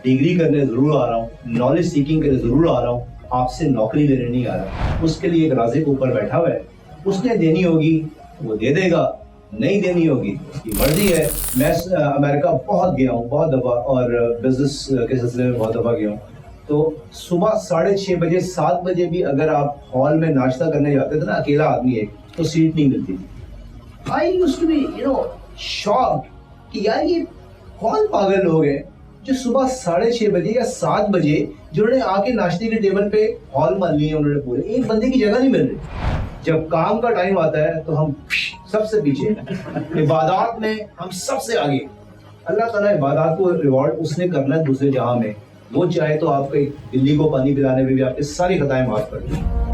ڈگری کرنے ضرور آ رہا ہوں, نالج سیکنگ کرنے ضرور آ رہا ہوں, آپ سے نوکری لینے نہیں آ رہا. اس کے لیے ایک رازق اوپر بیٹھا ہوا ہے, اس نے دینی ہوگی وہ دے دے گا, نہیں دینی ہوگی اس کی مرضی ہے. میں امریکہ بہت گیا ہوں, بہت دفعہ, اور بزنس کے سلسلے میں بہت دفعہ گیا ہوں. تو صبح 6:30 بجے 7 بجے بھی اگر آپ ہال میں ناشتہ کرنے جاتے تھے نا, اکیلا آدمی ہے تو سیٹ نہیں ملتی تھی. I used to be shocked کہ یار یہ کون پاگل لوگ ہیں جو صبح 6:30 بجے یا 7 بجے جنہوں نے آ کے ناشتے کے ٹیبل پہ ہال مان لیے, انہوں نے پورے ایک بندے کی جگہ نہیں مل رہی. جب کام کا ٹائم آتا ہے تو ہم سب سے پیچھے, عبادات میں ہم سب سے آگے. اللہ تعالیٰ عبادات کو ریوارڈ اس نے کرنا ہے دوسرے جہاں میں, وہ چاہے تو آپ کے بلی کو پانی پلانے میں بھی آپ کی ساری خطائیں معاف کر دیں.